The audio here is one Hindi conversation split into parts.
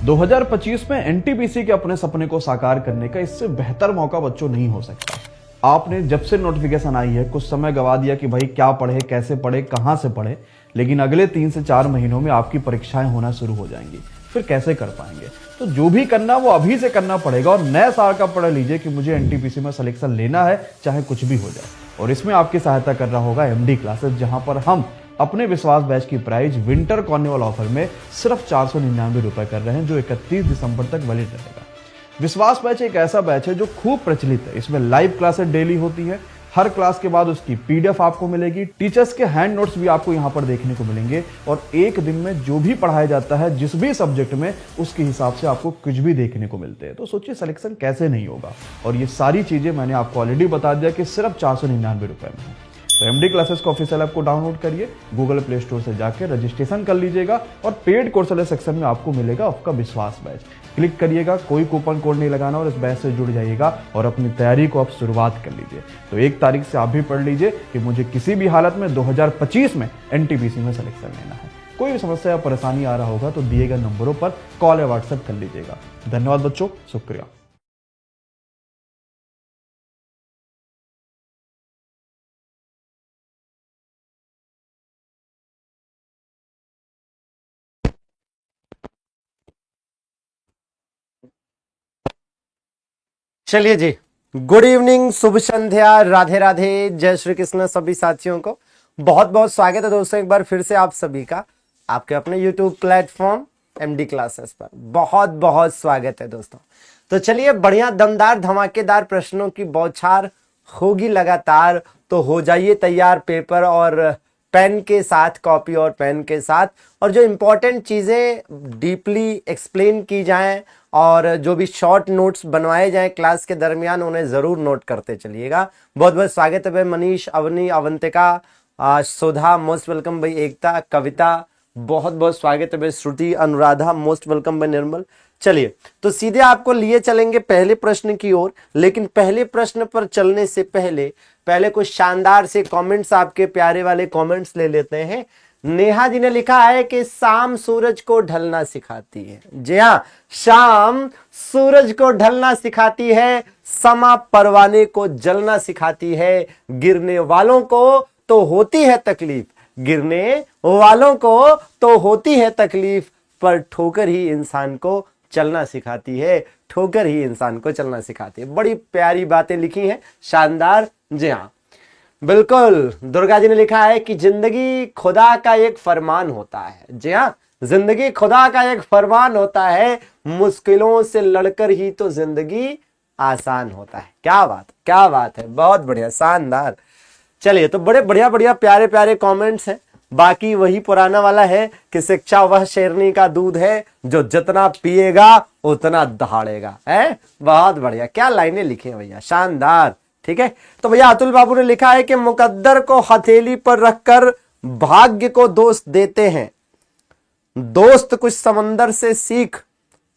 2025 में एनटीपीसी के अपने सपने को साकार करने का इससे बेहतर मौका बच्चों नहीं हो सकता। आपने जब से नोटिफिकेशन आई है कुछ समय गवा दिया कि भाई क्या पढ़े, कैसे पढ़े, कहां से पढ़े, लेकिन अगले 3 से 4 महीनों में आपकी परीक्षाएं होना शुरू हो जाएंगी। फिर कैसे कर पाएंगे? तो जो भी करना वो अभी से करना पड़ेगा और नए साल का पढ़ लीजिए कि मुझे एनटीपीसी में सिलेक्शन लेना है, चाहे कुछ भी हो जाए। और इसमें आपकी सहायता कर रहा होगा एमडी क्लासेस, जहां पर हम अपने विश्वास बैच की प्राइस विंटर कॉर्निवल ऑफर में सिर्फ 499 रुपए कर रहे हैं, जो 31 दिसंबर तक वैलिड रहेगा। विश्वास बैच एक ऐसा बैच है जो खूब प्रचलित है। इसमें लाइव क्लासेस डेली होती है, हर क्लास के बाद उसकी पीडीएफ आपको मिलेगी, टीचर्स के हैंड नोट्स भी आपको यहाँ पर देखने को मिलेंगे और एक दिन में जो भी पढ़ाया जाता है जिस भी सब्जेक्ट में, उसके हिसाब से आपको कुछ भी देखने को मिलते हैं। तो सोचिए सिलेक्शन कैसे नहीं होगा। और ये सारी चीजें मैंने आपको ऑलरेडी बता दिया कि सिर्फ 499 रुपए में है। तो एमडी क्लासेस का ऑफिशियल ऐप को डाउनलोड करिए, गूगल प्ले स्टोर से जाकर रजिस्ट्रेशन कर लीजिएगा और पेड कोर्स वाले सेक्शन में आपको मिलेगा आपका विश्वास बैच। क्लिक करिएगा, कोई कूपन कोड नहीं लगाना और इस बैच से जुड़ जाइएगा और अपनी तैयारी को आप शुरुआत कर लीजिए। तो 1 तारीख से आप भी पढ़ लीजिए कि मुझे किसी भी हालत में 2025 में एनटीपीसी में सिलेक्शन लेना है। कोई भी समस्या या परेशानी आ रहा होगा तो दिए गए नंबरों पर कॉल या व्हाट्सएप कर लीजिएगा। धन्यवाद बच्चों, शुक्रिया। चलिए जी, गुड इवनिंग, शुभ संध्या, राधे राधे, जय श्री कृष्ण सभी साथियों को बहुत बहुत स्वागत है दोस्तों। एक बार फिर से आप सभी का आपके अपने यूट्यूब प्लेटफॉर्म एमडी क्लासेस पर बहुत बहुत स्वागत है दोस्तों। तो चलिए, बढ़िया दमदार धमाकेदार प्रश्नों की बौछार होगी लगातार, तो हो जाइए तैयार पेपर और पेन के साथ, कॉपी और पेन के साथ, और जो इंपॉर्टेंट चीज़ें डीपली एक्सप्लेन की जाएं और जो भी शॉर्ट नोट्स बनवाए जाएं क्लास के दरमियान, उन्हें ज़रूर नोट करते चलिएगा। बहुत बहुत स्वागत है भाई मनीष, अवनी, अवंतिका, सुधा, मोस्ट वेलकम भाई एकता, कविता, बहुत बहुत स्वागत है भाई श्रुति, अनुराधा, मोस्ट वेलकम भाई निर्मल। चलिए, तो सीधे आपको लिए चलेंगे पहले प्रश्न की ओर, लेकिन पहले प्रश्न पर चलने से पहले कुछ शानदार से कमेंट्स, आपके प्यारे वाले कमेंट्स ले लेते हैं। नेहा जी ने लिखा है कि शाम सूरज को ढलना सिखाती है। जी हाँ, शाम सूरज को ढलना सिखाती है, समा परवाने को जलना सिखाती है, गिरने वालों को तो होती है तकलीफ, गिरने वालों को तो होती है तकलीफ, पर ठोकर ही इंसान को चलना सिखाती है, ठोकर ही इंसान को चलना सिखाती है। बड़ी प्यारी बातें लिखी हैं, शानदार। जी हाँ, बिल्कुल। दुर्गा जी ने लिखा है कि जिंदगी खुदा का एक फरमान होता है। जी हाँ, जिंदगी खुदा का एक फरमान होता है, मुश्किलों से लड़कर ही तो जिंदगी आसान होता है। क्या बात, क्या बात है, बहुत बढ़िया, शानदार। चलिए, तो बड़े बढ़िया बढ़िया प्यारे प्यारे कमेंट्स हैं। बाकी वही पुराना वाला है कि शिक्षा वह शेरनी का दूध है, जो जितना पिएगा उतना दहाड़ेगा। है, बहुत बढ़िया, क्या लाइनें लिखी हैं भैया, शानदार। ठीक है, तो भैया अतुल बाबू ने लिखा है कि मुकद्दर को हथेली पर रखकर भाग्य को दोष देते हैं, दोस्त कुछ समंदर से सीख,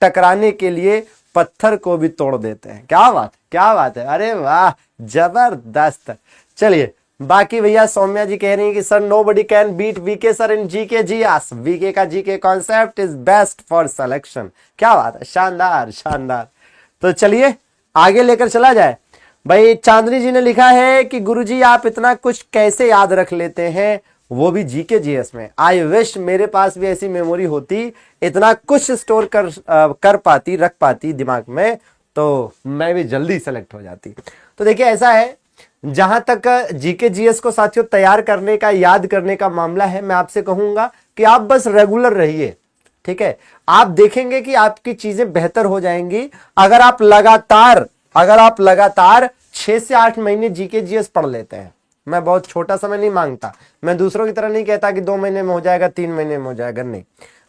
टकराने के लिए पत्थर को भी तोड़ देते हैं। क्या बात, क्या बात है, अरे वाह, जबरदस्त। चलिए, बाकी भैया सौम्या जी कह रही हैं कि sir nobody can beat VK sir in GK. जी यस, वीके का GK concept is best for selection. क्या बात है, शानदार शानदार। तो चलिए आगे लेकर चला जाए। भाई चांदनी जी ने लिखा है कि गुरुजी आप इतना कुछ कैसे याद रख लेते हैं, वो भी जीके जीएस में। आई विश मेरे पास भी ऐसी मेमोरी होती, इतना कुछ स्टोर कर पाती, रख पाती दिमाग में, तो मैं भी जल्दी सेलेक्ट हो जाती। तो देखिए ऐसा है, जहां तक जीके जीएस को साथियों तैयार करने का, याद करने का मामला है, मैं आपसे कहूंगा कि आप बस रेगुलर रहिए। ठीक है, आप देखेंगे कि आपकी चीजें बेहतर हो जाएंगी अगर आप लगातार 6 से 8 महीने जीके जीएस पढ़ लेते हैं। मैं बहुत छोटा समय नहीं मांगता, मैं दूसरों की तरह नहीं कहता कि 2 महीने में हो जाएगा, 3 महीने में हो जाएगा, नहीं।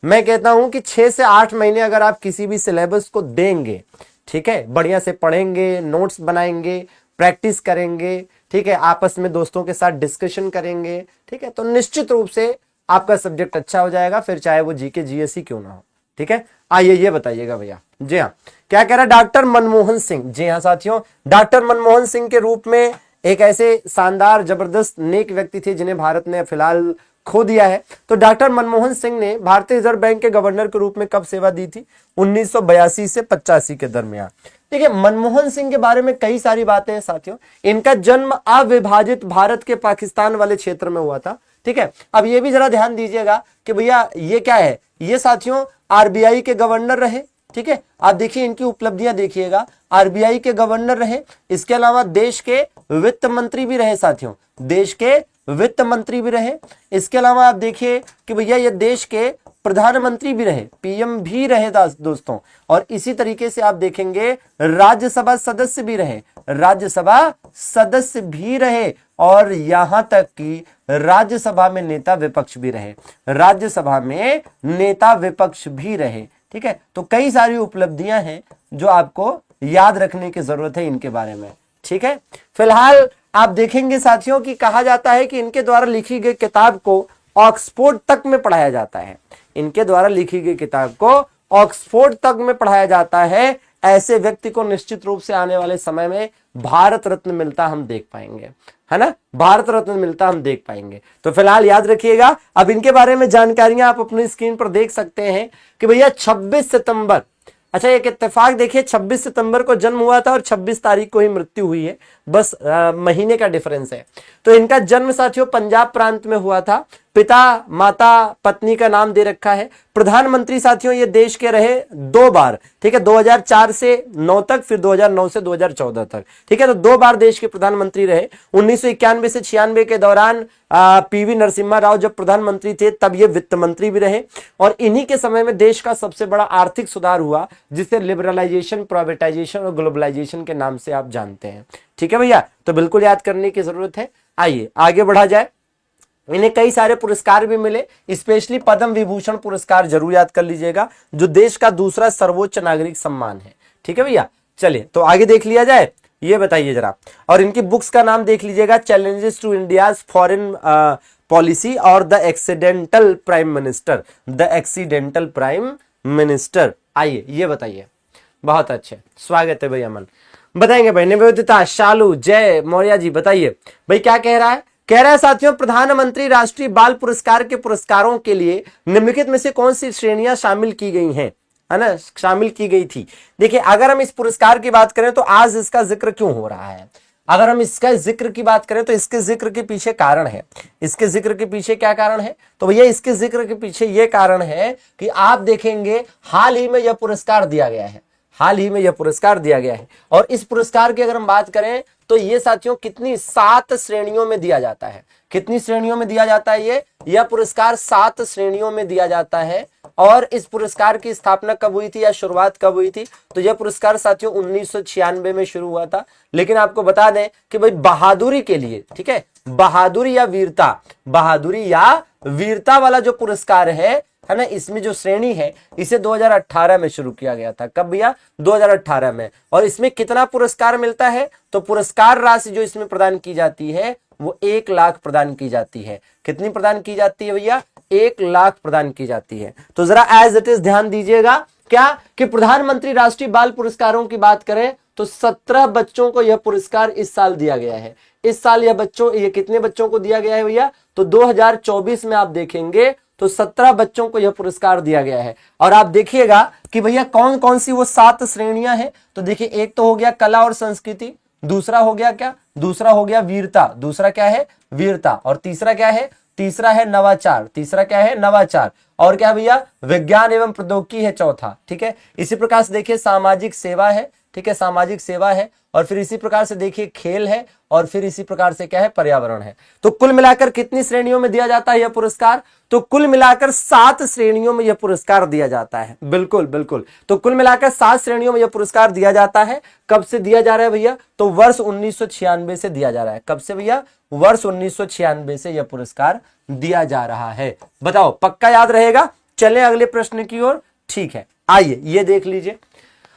मैं कहता हूं कि 6 से 8 महीने अगर आप किसी भी सिलेबस को देंगे, ठीक है, बढ़िया से पढ़ेंगे, नोट्स बनाएंगे, प्रैक्टिस करेंगे, ठीक है, आपस में दोस्तों के साथ डिस्कशन करेंगे, ठीक है, तो निश्चित रूप से आपका सब्जेक्ट अच्छा हो जाएगा, फिर चाहे वो जीके जीएस ही क्यों ना हो। ठीक है, आइए ये बताइएगा भैया। जी हाँ, क्या कह रहा है डॉक्टर मनमोहन सिंह। जी हाँ साथियों, डॉक्टर मनमोहन सिंह के रूप में एक ऐसे शानदार जबरदस्त नेक व्यक्ति थे जिन्हें भारत ने फिलहाल खो दिया है। तो डॉक्टर मनमोहन सिंह ने भारतीय रिजर्व बैंक के गवर्नर के रूप में कब सेवा दी थी? 1982 से 85 के दरमियान। देखिए, मनमोहन सिंह के बारे में कई सारी बातें हैं साथियों। इनका जन्म अविभाजित भारत के पाकिस्तान वाले क्षेत्र में हुआ था। ठीक है, अब ये भी जरा ध्यान दीजिएगा कि भैया ये क्या है, ये साथियों आरबीआई के गवर्नर रहे। ठीक है, आप देखिए इनकी उपलब्धियां देखिएगा, आरबीआई के गवर्नर रहे, इसके अलावा देश के वित्त मंत्री भी रहे साथियों, देश के वित्त मंत्री भी रहे। इसके अलावा आप देखिए कि भैया ये देश के प्रधानमंत्री भी रहे, पीएम भी रहे दोस्तों। और इसी तरीके से आप देखेंगे राज्यसभा सदस्य भी रहे, राज्यसभा सदस्य भी रहे, और यहां तक कि राज्यसभा में नेता विपक्ष भी रहे, राज्यसभा में नेता विपक्ष भी रहे। ठीक है, तो कई सारी उपलब्धियां हैं जो आपको याद रखने की जरूरत है इनके बारे में। ठीक है, फिलहाल आप देखेंगे साथियों कि कहा जाता है कि इनके द्वारा लिखी गई किताब को ऑक्सफोर्ड तक में पढ़ाया जाता है, इनके द्वारा लिखी गई किताब को ऑक्सफोर्ड तक में पढ़ाया जाता है। ऐसे व्यक्ति को निश्चित रूप से आने वाले समय में भारत रत्न मिलता हम देख पाएंगे, है ना, भारत रत्न मिलता हम देख पाएंगे। तो फिलहाल याद रखिएगा। अब इनके बारे में जानकारियां आप अपनी स्क्रीन पर देख सकते हैं कि भैया 26 सितंबर, अच्छा एक इत्तेफाक देखिए, 26 सितंबर को जन्म हुआ था और 26 तारीख को ही मृत्यु हुई है, बस महीने का डिफरेंस है। तो इनका जन्म साथियों पंजाब प्रांत में हुआ था। पिता माता पत्नी का नाम दे रखा है। प्रधानमंत्री साथियों ये देश के रहे 2 बार। ठीक है, 2004 से 9 तक, फिर 2009 से 2014 तक। ठीक है, तो 2 बार देश के प्रधानमंत्री रहे। 1991 से 96 के दौरान पीवी नरसिम्हा राव जब प्रधानमंत्री थे तब ये वित्त मंत्री भी रहे। और इन्हीं के समय में देश का सबसे बड़ा आर्थिक सुधार हुआ जिसे लिबरलाइजेशन, प्राइवेटाइजेशन और ग्लोबलाइजेशन के नाम से आप जानते हैं। ठीक है भैया, तो बिल्कुल याद करने की जरूरत है। आइए आगे बढ़ा जाए। इन्हें कई सारे पुरस्कार भी मिले, स्पेशली पद्म विभूषण पुरस्कार जरूर याद कर लीजिएगा, जो देश का दूसरा सर्वोच्च नागरिक सम्मान है। ठीक है भैया, चलिए तो आगे देख लिया जाए। ये बताइए जरा, और इनकी बुक्स का नाम देख लीजिएगा, challenges to India's foreign policy और the accidental prime minister, the accidental prime minister. आइए ये बताइए, बहुत अच्छे, स्वागत है भैया। मन बताएंगे भाई, निवेदिता, शालू, जय मौर्य जी बताइए भाई क्या कह रहा है। कह रहा है साथियों, प्रधानमंत्री राष्ट्रीय बाल पुरस्कार के पुरस्कारों के लिए निम्नलिखित में से कौन सी श्रेणियां शामिल की गई हैं, है ना, शामिल की गई थी। देखिए अगर हम इस पुरस्कार की बात करें तो आज इसका जिक्र क्यों हो रहा है, अगर हम इसका जिक्र की बात करें तो इसके जिक्र के पीछे कारण है। इसके जिक्र के पीछे क्या कारण है, तो भैया इसके जिक्र के पीछे यह कारण है कि आप देखेंगे हाल ही में यह पुरस्कार दिया गया है, हाल ही में यह पुरस्कार दिया गया है। और इस पुरस्कार की अगर हम बात करें तो ये साथियों कितनी 7 श्रेणियों में दिया जाता है। कितनी श्रेणियों में दिया जाता है यह पुरस्कार 7 श्रेणियों में दिया जाता है। और इस पुरस्कार की स्थापना कब हुई थी या शुरुआत कब हुई थी, तो यह पुरस्कार साथियों 1996 में शुरू हुआ था। लेकिन आपको बता दें कि भाई बहादुरी के लिए, ठीक है, बहादुरी या वीरता, बहादुरी या वीरता वाला जो पुरस्कार है ना, इसमें जो श्रेणी है इसे 2018 में शुरू किया गया था। कब भैया, 2018 में। और इसमें कितना पुरस्कार मिलता है, तो पुरस्कार राशि जो इसमें प्रदान की जाती है वो 1 लाख प्रदान की जाती है। कितनी प्रदान की जाती है भैया, 1 लाख प्रदान की जाती है। तो जरा एज इट इज ध्यान दीजिएगा क्या कि प्रधानमंत्री राष्ट्रीय बाल पुरस्कारों की बात करें तो 17 बच्चों को यह पुरस्कार इस साल दिया गया है। इस साल ये कितने बच्चों को दिया गया है भैया, तो 2024 में आप देखेंगे तो 17 बच्चों को यह पुरस्कार दिया गया है। और आप देखिएगा कि भैया कौन कौन सी वो 7 श्रेणियां हैं, तो देखिए एक तो हो गया कला और संस्कृति, दूसरा हो गया क्या, दूसरा हो गया वीरता, दूसरा क्या है वीरता, और तीसरा क्या है, तीसरा है नवाचार, तीसरा क्या है नवाचार, और क्या भैया विज्ञान एवं प्रौद्योगिकी है चौथा। ठीक है, इसी प्रकार से देखिए सामाजिक सेवा है, ठीक है, सामाजिक सेवा है, और फिर इसी प्रकार से देखिए खेल है, और फिर इसी प्रकार से क्या है पर्यावरण है। तो कुल मिलाकर कितनी श्रेणियों में दिया जाता है यह पुरस्कार, तो कुल मिलाकर 7 श्रेणियों में यह पुरस्कार दिया जाता है। बिल्कुल बिल्कुल, तो कुल मिलाकर 7 श्रेणियों में यह पुरस्कार दिया जाता है। कब से दिया जा रहा है भैया, तो वर्ष 1996 से दिया जा रहा है। कब से भैया, वर्ष 1996 से यह पुरस्कार दिया जा रहा है। बताओ पक्का याद रहेगा। चलें अगले प्रश्न की ओर। ठीक है, आइए ये देख लीजिए,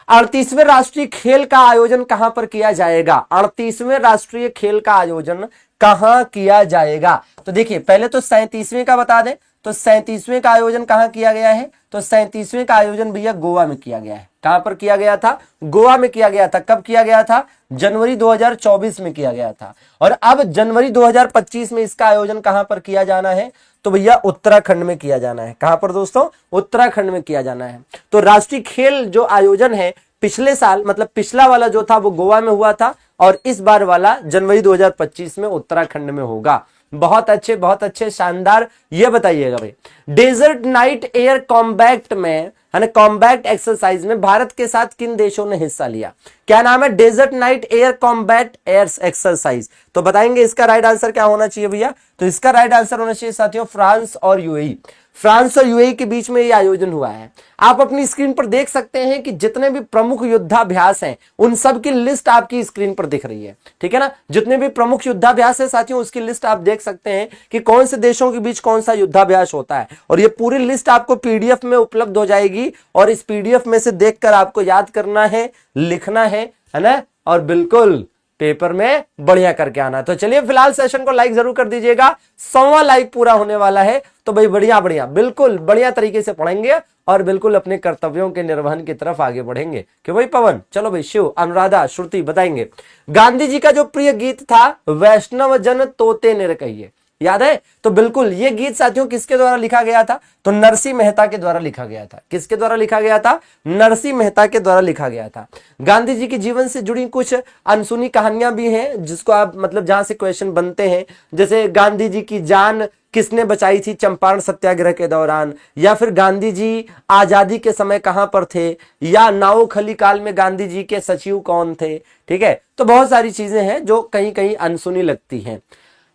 38वें राष्ट्रीय खेल का आयोजन कहां पर किया जाएगा। 38वें राष्ट्रीय खेल का आयोजन कहां किया जाएगा, तो देखिए पहले तो 37वें का बता दें, तो 37वें का आयोजन कहां किया गया है? तो 37वें का आयोजन भैया गोवा में किया गया है। कहां पर किया गया था? गोवा में किया गया था। कब किया गया था? जनवरी 2024 में किया गया था। और अब जनवरी 2025 में इसका आयोजन कहां पर किया जाना है? तो भैया उत्तराखंड में किया जाना है। कहां पर दोस्तों? उत्तराखंड में किया जाना है। तो राष्ट्रीय खेल जो आयोजन है पिछले साल, मतलब पिछला वाला जो था वो गोवा में हुआ था, और इस बार वाला जनवरी 2025 में उत्तराखंड में होगा। बहुत अच्छे, शानदार। ये बताइएगा भाई, डेजर्ट नाइट एयर कॉम्बैट में, है ना, कॉम्बैट एक्सरसाइज में भारत के साथ किन देशों ने हिस्सा लिया? क्या नाम है? Desert night air combat air exercise. तो बताएंगे इसका राइट आंसर क्या होना चाहिए भैया? तो इसका राइट आंसर होना चाहिए साथियों फ्रांस और यूएई। फ्रांस और यूएई के बीच में यह आयोजन हुआ है। आप अपनी स्क्रीन पर देख सकते हैं कि जितने भी प्रमुख युद्धाभ्यास हैं उन सब की लिस्ट आपकी स्क्रीन पर दिख रही है, ठीक है ना। जितने भी प्रमुख युद्धाभ्यास है साथियों उसकी लिस्ट आप देख सकते हैं कि कौन से देशों के बीच कौन सा युद्धाभ्यास होता है, और ये पूरी लिस्ट आपको पीडीएफ में उपलब्ध हो जाएगी, और इस पीडीएफ में से देखकर आपको याद करना है, लिखना है ना, और बिल्कुल पेपर में बढ़िया करके आना। तो चलिए फिलहाल सेशन को लाइक जरूर कर दीजिएगा, 100वां लाइक पूरा होने वाला है। तो भाई बढ़िया बिल्कुल बढ़िया तरीके से पढ़ेंगे और बिल्कुल अपने कर्तव्यों के निर्वहन की तरफ आगे बढ़ेंगे। क्यों भाई पवन? चलो भाई शिव, अनुराधा, श्रुति बताएंगे। गांधी जी का जो प्रिय गीत था वैष्णव जन तोते निरकहिए, याद है? तो बिल्कुल ये गीत साथियों किसके द्वारा लिखा गया था? तो नरसिंह मेहता के द्वारा लिखा गया था। किसके द्वारा लिखा गया था? नरसिंह मेहता के द्वारा लिखा गया था। गांधी जी के जीवन से जुड़ी कुछ अनसुनी कहानियां भी हैं जिसको आप, मतलब जहां से क्वेश्चन बनते हैं, जैसे गांधी जी की जान किसने बचाई थी चंपारण सत्याग्रह के दौरान, या फिर गांधी जी आजादी के समय कहां पर थे, या नाओखली काल में गांधी जी के सचिव कौन थे, ठीक है। तो बहुत सारी चीजें हैं जो कहीं कहीं अनसुनी लगती हैं।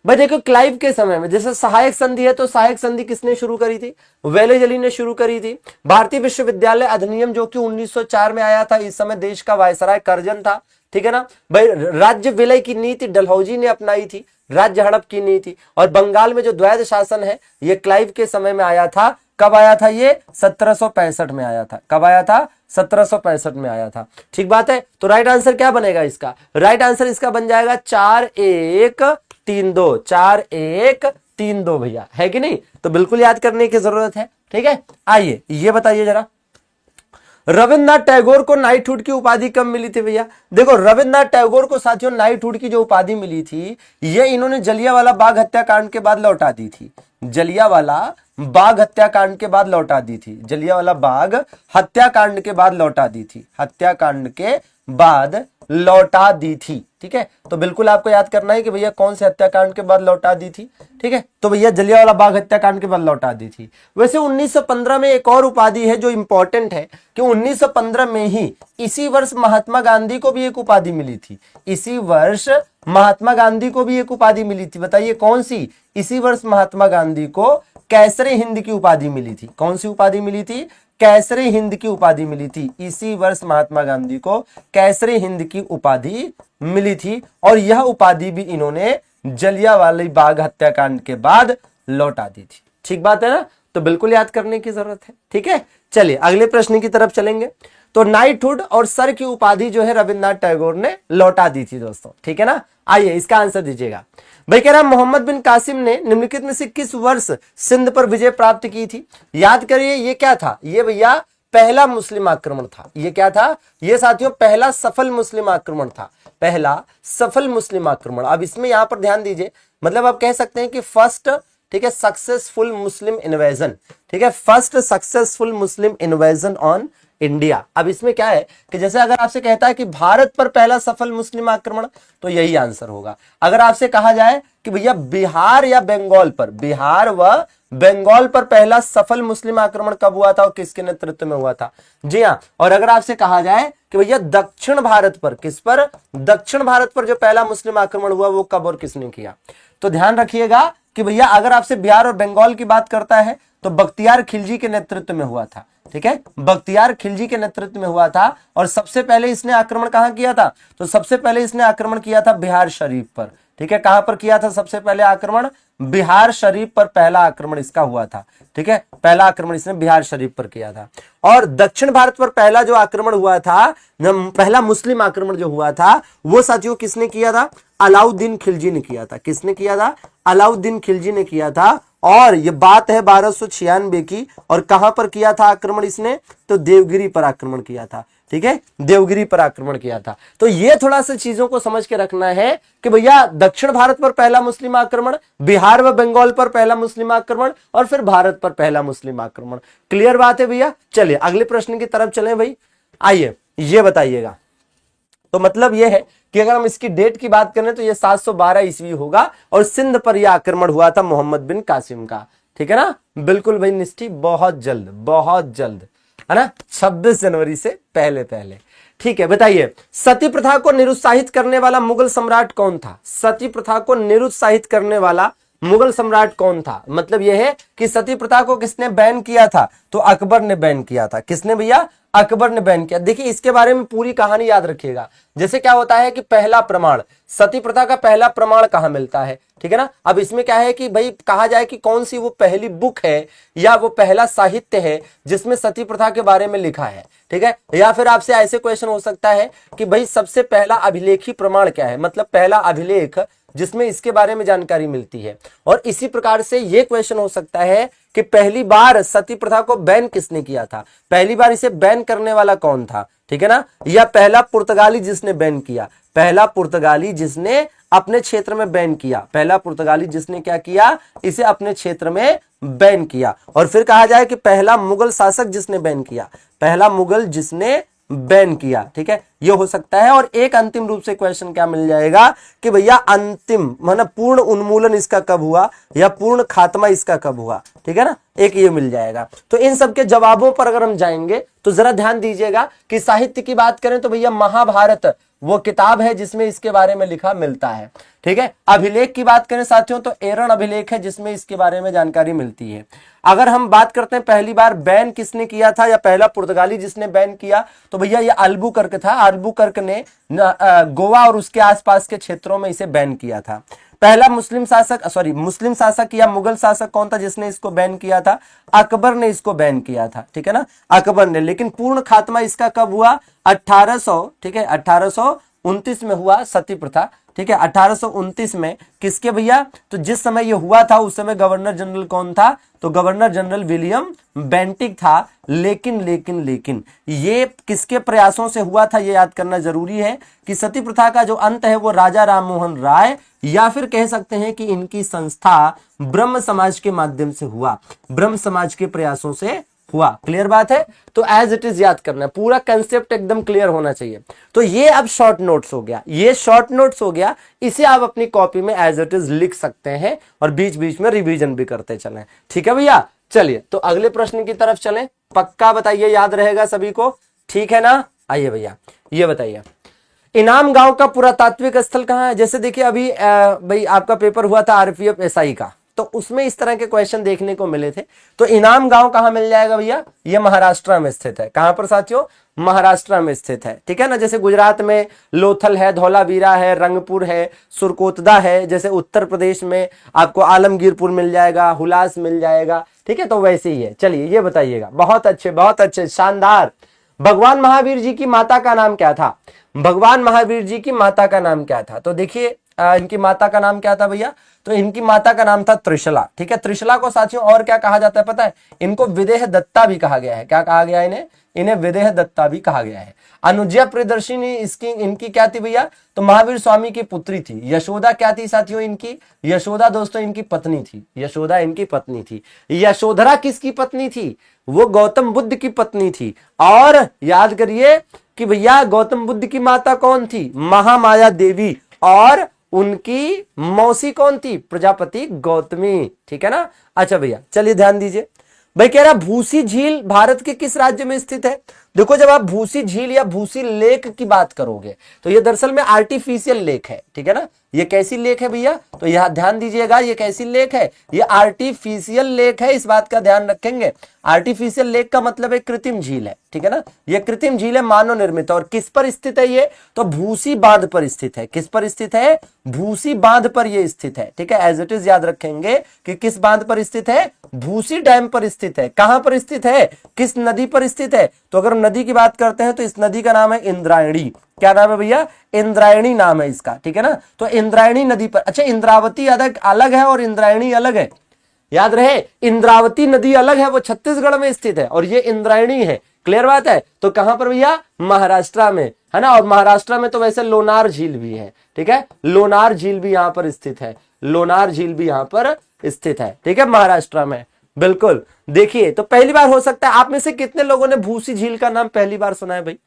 भाई देखो क्लाइव के समय में जैसे सहायक संधि है, तो सहायक संधि किसने शुरू करी थी? वेलेजली ने शुरू करी थी। भारतीय विश्वविद्यालय अधिनियम जो कि 1904 में आया था, इस समय देश का वायसराय कर्जन था, ठीक है ना भाई। राज्य विलय की नीति डलहौजी ने अपनाई थी, राज्य हड़प की नीति। और बंगाल में जो द्वैध शासन है ये क्लाइव के समय में आया था। कब आया था ये? 1765 में आया था। कब आया था? 1765 में आया था, ठीक बात है। तो राइट आंसर क्या बनेगा इसका? राइट आंसर इसका बन जाएगा 4132, 4132 भैया, है कि नहीं? तो बिल्कुल याद करने की जरूरत है, ठीक है। आइए ये बताइए जरा, रविन्द्रनाथ टैगोर को नाइटहुड की उपाधि कब मिली थी भैया? देखो रविन्द्रनाथ टैगोर को साथियों नाइटहुड की जो उपाधि मिली थी ये इन्होंने जलियांवाला बाग हत्याकांड के बाद लौटा दी थी। जलियांवाला बाग हत्याकांड के बाद लौटा दी थी। जलियांवाला बाग हत्याकांड के बाद लौटा दी थी। हत्याकांड के बाद लौटा दी थी, ठीक है। तो बिल्कुल आपको याद करना है कि भैया कौन से हत्याकांड के बाद लौटा दी थी, ठीक है। तो भैया जलियांवाला बाग हत्याकांड के बाद लौटा दी थी। वैसे 1915 में एक और उपाधि है जो इंपॉर्टेंट है कि 1915 में ही इसी वर्ष महात्मा गांधी को भी एक उपाधि मिली थी। इसी वर्ष महात्मा गांधी को भी एक उपाधि मिली थी। बताइए कौन सी? इसी वर्ष महात्मा गांधी को कैसरे हिंद की उपाधि मिली थी। कौन सी उपाधि मिली थी? कैसरे हिंद की उपाधि मिली थी। इसी वर्ष महात्मा गांधी को कैसरे हिंद की उपाधि मिली थी, और यह उपाधि भी इन्होंने जलियांवाला बाग हत्याकांड के बाद लौटा दी थी, ठीक बात है ना। तो बिल्कुल याद करने की जरूरत है, ठीक है। चलिए अगले प्रश्न की तरफ चलेंगे। तो नाइटहुड और सर की उपाधि जो है रविन्द्रनाथ टैगोर ने लौटा दी थी दोस्तों, ठीक है ना। आइए इसका आंसर दीजिएगा। भाई कह रहा मोहम्मद बिन कासिम ने निम्नलिखित में से किस वर्ष सिंध पर विजय प्राप्त की थी? याद करिए ये क्या था? ये भैया पहला मुस्लिम आक्रमण था। ये क्या था? ये साथियों पहला सफल मुस्लिम आक्रमण था। पहला सफल मुस्लिम आक्रमण। अब इसमें यहां पर ध्यान दीजिए, मतलब आप कह सकते हैं कि फर्स्ट, ठीक है, सक्सेसफुल मुस्लिम इन्वेजन, ठीक है, first successful Muslim invasion on India. अब इसमें क्या है कि जैसे अगर आपसे कहता है कि भारत पर पहला सफल मुस्लिम आक्रमण, तो यही आंसर होगा। अगर आपसे कहा जाए कि भैया बिहार या बंगाल पर, बिहार व बंगाल पर पहला सफल मुस्लिम आक्रमण कब हुआ था और किसके नेतृत्व में हुआ था? जी हाँ। और अगर आपसे कहा जाए कि भैया दक्षिण भारत पर, किस पर? दक्षिण भारत पर जो पहला मुस्लिम आक्रमण हुआ वो कब और किसने किया? तो ध्यान रखिएगा कि भैया अगर आपसे बिहार और बंगाल की बात करता है तो बख्तियार खिलजी के नेतृत्व में हुआ था, ठीक है, बख्तियार खिलजी के नेतृत्व में हुआ था। और सबसे पहले इसने आक्रमण कहां किया था? तो सबसे पहले इसने आक्रमण किया था बिहार शरीफ पर, ठीक है। कहां पर किया था सबसे पहले आक्रमण? बिहार शरीफ पर पहला आक्रमण इसका हुआ था, ठीक है। पहला आक्रमण इसने बिहार शरीफ पर किया था। और दक्षिण भारत पर पहला जो आक्रमण हुआ था, पहला मुस्लिम आक्रमण जो हुआ था वो साथियों किसने किया था? अलाउद्दीन खिलजी ने किया था। किसने किया था? अलाउद्दीन खिलजी ने किया था। और ये बात है 1296 की, और कहां पर किया था आक्रमण इसने, तो देवगिरी पर आक्रमण किया था। ठीक है, देवगिरी पर आक्रमण किया था। तो ये थोड़ा सा चीजों को समझ के रखना है कि भैया दक्षिण भारत पर पहला मुस्लिम आक्रमण, बिहार व बंगाल पर पहला मुस्लिम आक्रमण, और फिर भारत पर पहला मुस्लिम आक्रमण। क्लियर बात है भैया। चलिए अगले प्रश्न की तरफ चलें भाई। आइए ये बताइएगा, तो मतलब यह है कि अगर हम इसकी डेट की बात करें तो यह 712 ईस्वी होगा, और सिंध पर यह आक्रमण हुआ था मोहम्मद बिन कासिम का। ठीक है ना, बिल्कुल भाई निष्ठी, बहुत जल्द है ना, 26 जनवरी से पहले पहले। ठीक है, बताइए सती प्रथा को निरुत्साहित करने वाला मुगल सम्राट कौन था? सती प्रथा को निरुत्साहित करने वाला मुगल सम्राट कौन था? मतलब यह है कि सती प्रथा को किसने बैन किया था? तो अकबर ने बैन किया था। किसने भैया? अकबर ने बैन किया। देखिए इसके बारे में पूरी कहानी याद रखिएगा। जैसे क्या होता है कि पहला प्रमाण, सती प्रथा का पहला प्रमाण कहां मिलता है? ठीक है ना। अब इसमें क्या है कि भाई कहा जाए कि कौन सी वो पहली बुक है या वो पहला साहित्य है जिसमें सती प्रथा के बारे में लिखा है। ठीक है, या फिर आपसे ऐसे क्वेश्चन हो सकता है कि भाई सबसे पहला अभिलेखी प्रमाण क्या है, मतलब पहला अभिलेख जिसमें इसके बारे में जानकारी मिलती है। और इसी प्रकार से यह क्वेश्चन हो सकता है कि पहली बार सती प्रथा को बैन किसने किया था, पहली बार इसे बैन करने वाला कौन था? ठीक है ना, या पहला पुर्तगाली जिसने बैन किया, पहला पुर्तगाली जिसने अपने क्षेत्र में बैन किया, पहला पुर्तगाली जिसने क्या किया, इसे अपने क्षेत्र में बैन किया। और फिर कहा जाए कि पहला मुगल शासक जिसने बैन किया, पहला मुगल जिसने बैन किया। ठीक है, ये हो सकता है। और एक अंतिम रूप से क्वेश्चन क्या मिल जाएगा कि भैया अंतिम मतलब पूर्ण उन्मूलन इसका कब हुआ या पूर्ण खात्मा इसका कब हुआ? ठीक है ना, एक ये मिल जाएगा। तो इन सब के जवाबों पर अगर हम जाएंगे तो जरा ध्यान दीजिएगा कि साहित्य की बात करें तो भैया महाभारत वो किताब है जिसमें इसके बारे में लिखा मिलता है। ठीक है, अभिलेख की बात करें साथियों तो एरन अभिलेख है जिसमें इसके बारे में जानकारी मिलती है। अगर हम बात करते हैं पहली बार बैन किसने किया था या पहला पुर्तगाली जिसने बैन किया, तो भैया ये अल्बुकर्क था। अल्बुकर्क ने गोवा और उसके आसपास के क्षेत्रों में इसे बैन किया था। पहला मुस्लिम शासक या मुगल शासक कौन था जिसने इसको बैन किया था? अकबर ने इसको बैन किया था। ठीक है ना, अकबर ने। लेकिन पूर्ण खात्मा इसका कब हुआ? 1800, ठीक है, 1829 में हुआ सती प्रथा। ठीक है, 1829 में। किसके भैया? तो जिस समय ये हुआ था उस समय गवर्नर जनरल कौन था? तो गवर्नर जनरल विलियम बेंटिक था। लेकिन ये किसके प्रयासों से हुआ था ये याद करना जरूरी है कि सती प्रथा का जो अंत है वो राजा राममोहन राय या फिर कह सकते हैं कि इनकी संस्था ब्रह्म समाज के माध्यम से हुआ, ब्रह्म समाज के प्रयासों से हुआ। क्लियर बात है? तो एज इट इज याद करना है, पूरा कंसेप्ट एकदम क्लियर होना चाहिए। तो ये अब शॉर्ट नोट्स हो गया, ये शॉर्ट नोट्स हो गया, इसे आप अपनी कॉपी में एज इट इज लिख सकते हैं और बीच बीच में रिवीजन भी करते चलें। ठीक है भैया, चलिए तो अगले प्रश्न की तरफ चलें। पक्का बताइए, याद रहेगा सभी को? ठीक है ना। आइए भैया ये बताइए, इनाम गांव का पुरातात्विक स्थल कहां है? जैसे देखिए अभी भाई आपका पेपर हुआ था आरपीएफ एसआई का, तो उसमें इस तरह के क्वेश्चन देखने को मिले थे। तो इनाम गांव कहां मिल जाएगा भैया? ये महाराष्ट्र में स्थित है। कहां पर साथियों? महाराष्ट्र में स्थित है। ठीक है ना, जैसे गुजरात में लोथल है, धौलावीरा है, रंगपुर है, सुरकोतदा है। जैसे उत्तर प्रदेश में आपको आलमगीरपुर मिल जाएगा, हुलास मिल जाएगा। ठीक है, तो वैसे ही है। चलिए ये बताइएगा। बहुत अच्छे, शानदार। भगवान महावीर जी की माता का नाम क्या था? भगवान महावीर जी की माता का नाम क्या था? तो देखिए इनकी माता का नाम क्या था भैया? तो इनकी माता का नाम था त्रिशला। ठीक है, त्रिशला को साथियों और क्या कहा जाता है पता है? इनको विदेह दत्ता भी कहा गया है। क्या कहा गया है इन्हें विदेह दत्ता भी कहा गया है। अनुज्ञा प्रियदर्शिनी इनकी क्या थी भैया? तो महावीर स्वामी की पुत्री थी। यशोदा क्या थी साथियों इनकी? यशोदा दोस्तों इनकी पत्नी थी। यशोदा इनकी पत्नी थी। यशोधरा किसकी पत्नी थी? वो गौतम बुद्ध की पत्नी थी। और याद करिए कि भैया गौतम बुद्ध की माता कौन थी? महामाया देवी। और उनकी मौसी कौन थी? प्रजापति गौतमी। ठीक है ना। अच्छा भैया चलिए ध्यान दीजिए। भाई कह रहा भूसी झील भारत के किस राज्य में स्थित है? देखो जब आप भूसी झील या भूसी लेक की बात करोगे तो ये दरअसल में आर्टिफिशियल लेक है। ठीक है ना, ये कैसी लेक है भैया? तो यहां ध्यान दीजिएगा, ये कैसी लेक है? ये आर्टिफिशियल लेक है, इस बात का ध्यान रखेंगे। आर्टिफिशियल लेक का मतलब है कृत्रिम झील है। ठीक है ना, ये कृत्रिम झील है, मानव निर्मित। और किस पर स्थित है ये? तो भूसी बांध पर स्थित है। किस पर स्थित है? भूसी बांध पर ये स्थित है। ठीक है, एज इट इज याद रखेंगे कि किस बांध पर स्थित है? भूसी डैम पर स्थित है। कहां पर स्थित है? किस नदी पर स्थित है? तो अगर नदी की बात करते हैं तो इस नदी का नाम है इंद्रायणी। क्या नाम है भैया? इंद्रायणी नाम है इसका। ठीक है ना, तो इंद्रायणी नदी पर। अच्छा, इंद्रावती अलग है और इंद्रायणी अलग है। याद रहे, इंद्रावती नदी अलग है, वो छत्तीसगढ़ में स्थित है, और ये इंद्रायणी है। क्लियर बात है। तो कहां पर भैया, महाराष्ट्र में, है ना। और महाराष्ट्र में तो वैसे लोनार झील भी है, ठीक है, लोनार झील भी यहां पर स्थित है, लोनार झील भी यहां पर स्थित है, ठीक है, महाराष्ट्र में। बिल्कुल। देखिए, तो पहली बार हो सकता है आप में से कितने लोगों ने भूसी झील का नाम पहली बार सुना है भाई।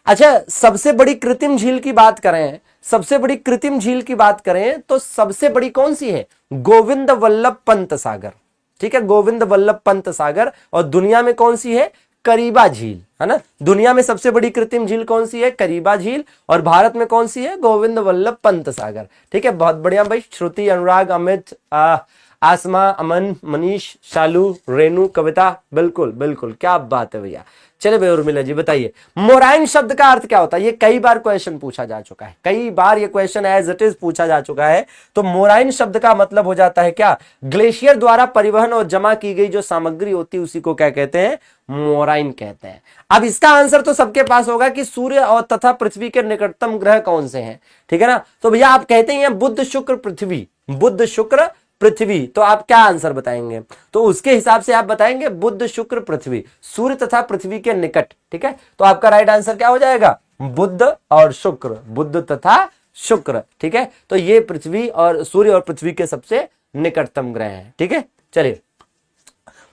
अच्छा, सबसे बड़ी कृत्रिम झील की बात करें, सबसे बड़ी कृत्रिम झील की बात करें तो सबसे बड़ी कौन सी है, गोविंद वल्लभ पंत सागर, ठीक है, गोविंद वल्लभ पंत सागर। और दुनिया में कौन सी है, करीबा झील, है ना। दुनिया में सबसे बड़ी कृत्रिम झील कौन सी है, करीबा झील। और भारत में कौन सी है, गोविंद वल्लभ पंत सागर, ठीक है। बहुत बढ़िया भाई। श्रुति, अनुराग, अमित, आसमा, अमन, मनीष, शालू, रेनू, कविता, बिल्कुल बिल्कुल, क्या बात है भैया। चले भाई उर्मिला जी बताइए, मोराइन शब्द का अर्थ क्या होता है। ये कई बार क्वेश्चन पूछा जा चुका है, कई बार ये क्वेश्चन एज इट इज पूछा जा चुका है। तो मोराइन शब्द का मतलब हो जाता है क्या, ग्लेशियर द्वारा परिवहन और जमा की गई जो सामग्री होती है उसी को क्या कहते हैं, मोराइन कहते हैं। अब इसका आंसर तो सबके पास होगा कि सूर्य और तथा पृथ्वी के निकटतम ग्रह कौन से हैं, ठीक है ना। तो भैया आप कहते हैं बुध शुक्र पृथ्वी, बुध शुक्र पृथ्वी, तो आप क्या आंसर बताएंगे, तो उसके हिसाब से आप बताएंगे बुध शुक्र पृथ्वी, सूर्य तथा पृथ्वी के निकट, ठीक है। तो आपका राइट आंसर क्या हो जाएगा, बुध और शुक्र, बुध तथा शुक्र, ठीक है। तो ये पृथ्वी और सूर्य और पृथ्वी के सबसे निकटतम ग्रह हैं, ठीक है। चलिए,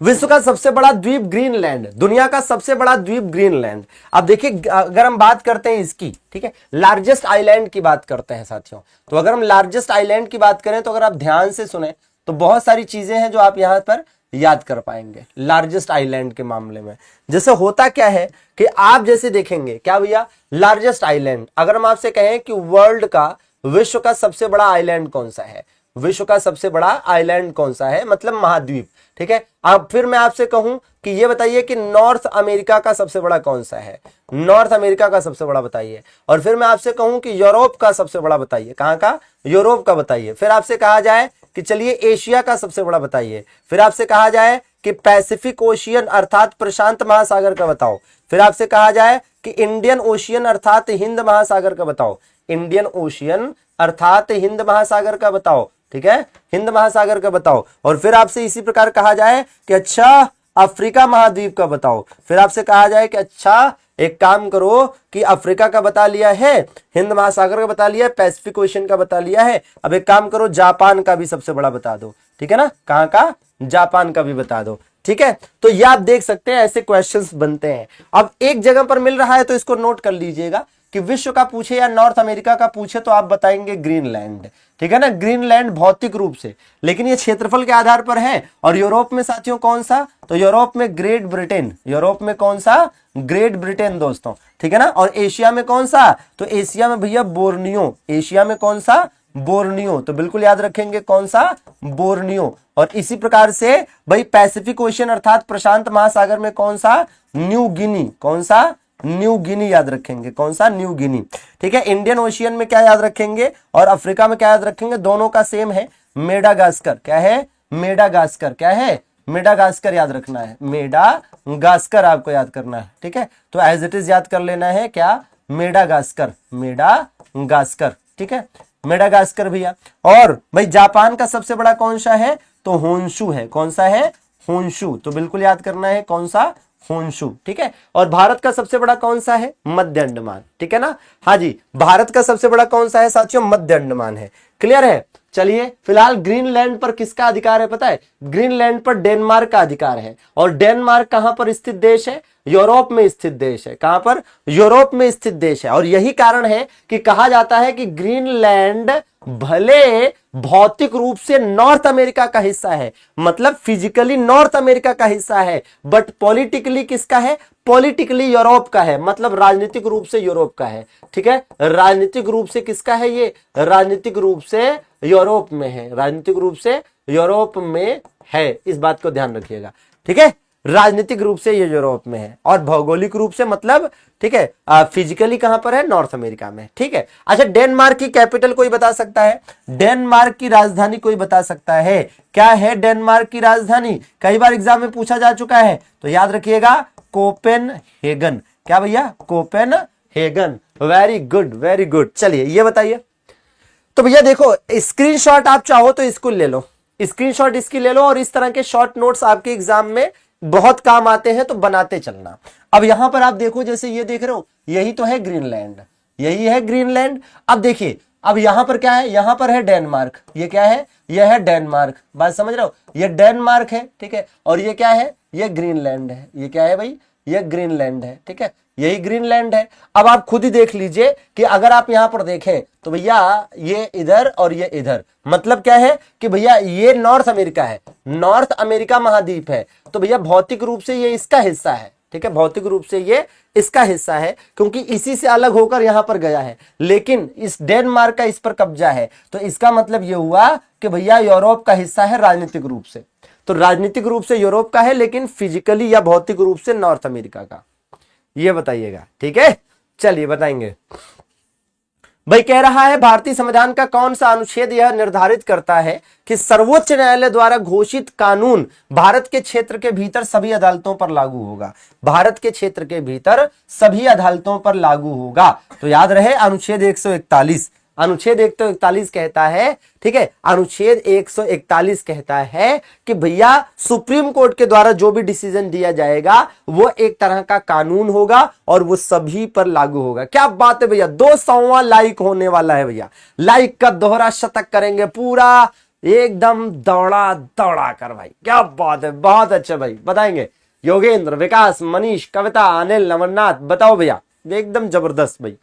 विश्व का सबसे बड़ा द्वीप ग्रीनलैंड, दुनिया का सबसे बड़ा द्वीप ग्रीनलैंड। अब देखिए, अगर हम बात करते हैं इसकी, ठीक है, लार्जेस्ट आइलैंड की बात करते हैं साथियों, तो अगर हम लार्जेस्ट आइलैंड की बात करें तो अगर आप ध्यान से सुने तो बहुत सारी चीजें हैं जो आप यहां पर याद कर पाएंगे लार्जेस्ट आइलैंड के मामले में। जैसे होता क्या है कि आप जैसे देखेंगे, क्या भैया, लार्जेस्ट आइलैंड, अगर हम आपसे कहें कि वर्ल्ड का, विश्व का सबसे बड़ा आइलैंड कौन सा है, विश्व का सबसे बड़ा आइलैंड कौन सा है, मतलब महाद्वीप, ठीक है। अब फिर मैं आपसे कहूं कि ये बताइए कि नॉर्थ अमेरिका का सबसे बड़ा कौन सा है, नॉर्थ अमेरिका का सबसे बड़ा बताइए। और फिर मैं आपसे कहूं कि यूरोप का सबसे बड़ा बताइए, कहां का, यूरोप का बताइए। फिर आपसे कहा जाए कि चलिए एशिया का सबसे बड़ा बताइए। फिर आपसे कहा जाए कि पैसिफिक ओशियन अर्थात प्रशांत महासागर का बताओ। फिर आपसे कहा जाए कि इंडियन ओशियन अर्थात हिंद महासागर का बताओ, इंडियन ओशियन अर्थात हिंद महासागर का बताओ, ठीक है, हिंद महासागर का बताओ। और फिर आपसे इसी प्रकार कहा जाए कि अच्छा अफ्रीका महाद्वीप का बताओ। फिर आपसे कहा जाए कि अच्छा एक काम करो कि अफ्रीका का बता लिया है, हिंद महासागर का बता लिया है, पैसिफिक ओशियन का बता लिया है, अब एक काम करो जापान का भी सबसे बड़ा बता दो, ठीक है ना, कहां का, जापान का भी बता दो, ठीक है। तो ये आप देख सकते हैं ऐसे क्वेश्चंस बनते हैं। अब एक जगह पर मिल रहा है तो इसको नोट कर लीजिएगा कि विश्व का पूछे या नॉर्थ अमेरिका का पूछे तो आप बताएंगे ग्रीनलैंड, ठीक है ना, ग्रीनलैंड भौतिक रूप से, लेकिन ये क्षेत्रफल के आधार पर है। और यूरोप में साथियों कौन सा, तो यूरोप में ग्रेट ब्रिटेन, यूरोप में कौन सा, ग्रेट ब्रिटेन दोस्तों, ठीक है ना। और एशिया में कौन सा, तो एशिया में भैया बोर्नियो, एशिया में कौन सा, बोर्नियो, तो बिल्कुल याद रखेंगे कौन सा, बोर्नियो। और इसी प्रकार से भाई पैसिफिक ओशियन अर्थात प्रशांत महासागर में कौन सा, न्यू गिनी, कौन सा, न्यू गिनी याद रखेंगे, कौन सा, न्यू गिनी, ठीक है। इंडियन ओशियन में क्या याद रखेंगे और अफ्रीका में क्या याद रखेंगे, दोनों का सेम है, मेडागास्कर, क्या है, मेडागास्कर, क्या है, मेडागास्कर याद रखना है, मेडागास्कर आपको याद करना है, ठीक है। तो एज इट इज याद कर लेना है, क्या, मेडागास्कर, मेडागास्कर, ठीक है, मेडागास्कर भैया। और भाई जापान का सबसे बड़ा कौन सा है, तो होन्शु है, कौन सा है, होन्शु, तो बिल्कुल याद करना है कौन सा, होन्शु, ठीक है। और भारत का सबसे बड़ा कौन सा है, मध्य अंडमान, ठीक है ना, हाँ जी, भारत का सबसे बड़ा कौन सा है साथियों, मध्य अंडमान है। क्लियर है। चलिए, फिलहाल ग्रीनलैंड पर किसका अधिकार है पता है, ग्रीनलैंड पर डेनमार्क का अधिकार है। और डेनमार्क कहां पर स्थित देश है, यूरोप में स्थित देश है, कहां पर, यूरोप में स्थित देश है। और यही कारण है कि कहा जाता है कि ग्रीनलैंड भले भौतिक रूप से नॉर्थ अमेरिका का हिस्सा है, मतलब फिजिकली नॉर्थ अमेरिका का हिस्सा है, बट पॉलिटिकली किसका है, पॉलिटिकली यूरोप का है, मतलब राजनीतिक रूप से यूरोप का है, ठीक है, राजनीतिक रूप से किसका है, ये राजनीतिक रूप से यूरोप में है, राजनीतिक रूप से यूरोप में है, इस बात को ध्यान रखिएगा, ठीक है, राजनीतिक रूप से ये यूरोप में है और भौगोलिक रूप से मतलब, ठीक है, फिजिकली कहां पर है, नॉर्थ अमेरिका में, ठीक है। अच्छा, डेनमार्क की कैपिटल कोई बता सकता है, डेनमार्क की राजधानी कोई बता सकता है, क्या है डेनमार्क की राजधानी, कई बार एग्जाम में पूछा जा चुका है, तो याद रखिएगा कोपेनहेगन, क्या भैया, Copenhagen, very good very good. चलिए ये बताइए, तो भैया देखो स्क्रीनशॉट आप चाहो तो इसको ले लो, स्क्रीनशॉट इसकी ले लो और इस तरह के शॉर्ट नोट्स आपके एग्जाम में बहुत काम आते हैं, तो बनाते चलना। अब यहां पर आप देखो, जैसे ये देख रहे हो, यही तो है ग्रीनलैंड, यही है ग्रीनलैंड। अब देखिए, अब यहां पर क्या है, यहां पर है डेनमार्क, ये क्या है, यह है डेनमार्क, बात समझ रहे हो, ये डेनमार्क है, ठीक है, और ये क्या है, ये ग्रीनलैंड है, ये क्या है भाई, ये ग्रीनलैंड है, ठीक है, यही ग्रीनलैंड है। अब आप खुद ही देख लीजिए कि अगर आप यहां पर देखें तो भैया ये इधर और ये इधर, मतलब क्या है कि भैया ये नॉर्थ अमेरिका है, नॉर्थ अमेरिका महाद्वीप है, तो भैया भौतिक रूप से ये इसका हिस्सा है, ठीक है, भौतिक रूप से ये इसका हिस्सा है, क्योंकि इसी से अलग होकर यहां पर गया है, लेकिन इस डेनमार्क का इस पर कब्जा है, तो इसका मतलब ये हुआ कि भैया यूरोप का हिस्सा है राजनीतिक रूप से, तो राजनीतिक रूप से यूरोप का है, लेकिन फिजिकली या भौतिक रूप से नॉर्थ अमेरिका का, ये बताइएगा, ठीक है। चलिए बताएंगे। भाई कह रहा है भारतीय संविधान का कौन सा अनुच्छेद यह निर्धारित करता है कि सर्वोच्च न्यायालय द्वारा घोषित कानून भारत के क्षेत्र के भीतर सभी अदालतों पर लागू होगा, भारत के क्षेत्र के भीतर सभी अदालतों पर लागू होगा, तो याद रहे अनुच्छेद 141, अनुच्छेद 141 कहता है, ठीक है, अनुच्छेद 141 कहता है कि भैया सुप्रीम कोर्ट के द्वारा जो भी डिसीजन दिया जाएगा वो एक तरह का कानून होगा और वो सभी पर लागू होगा। क्या बात है भैया, 200वां लाइक होने वाला है भैया, लाइक का दोहरा शतक करेंगे पूरा एकदम दौड़ा दौड़ा कर भाई, क्या बात है, बहुत अच्छा भाई, बताएंगे। योगेंद्र, विकास, मनीष, कविता, अनिल, अमरनाथ, बताओ भैया, एकदम जबरदस्त भाई।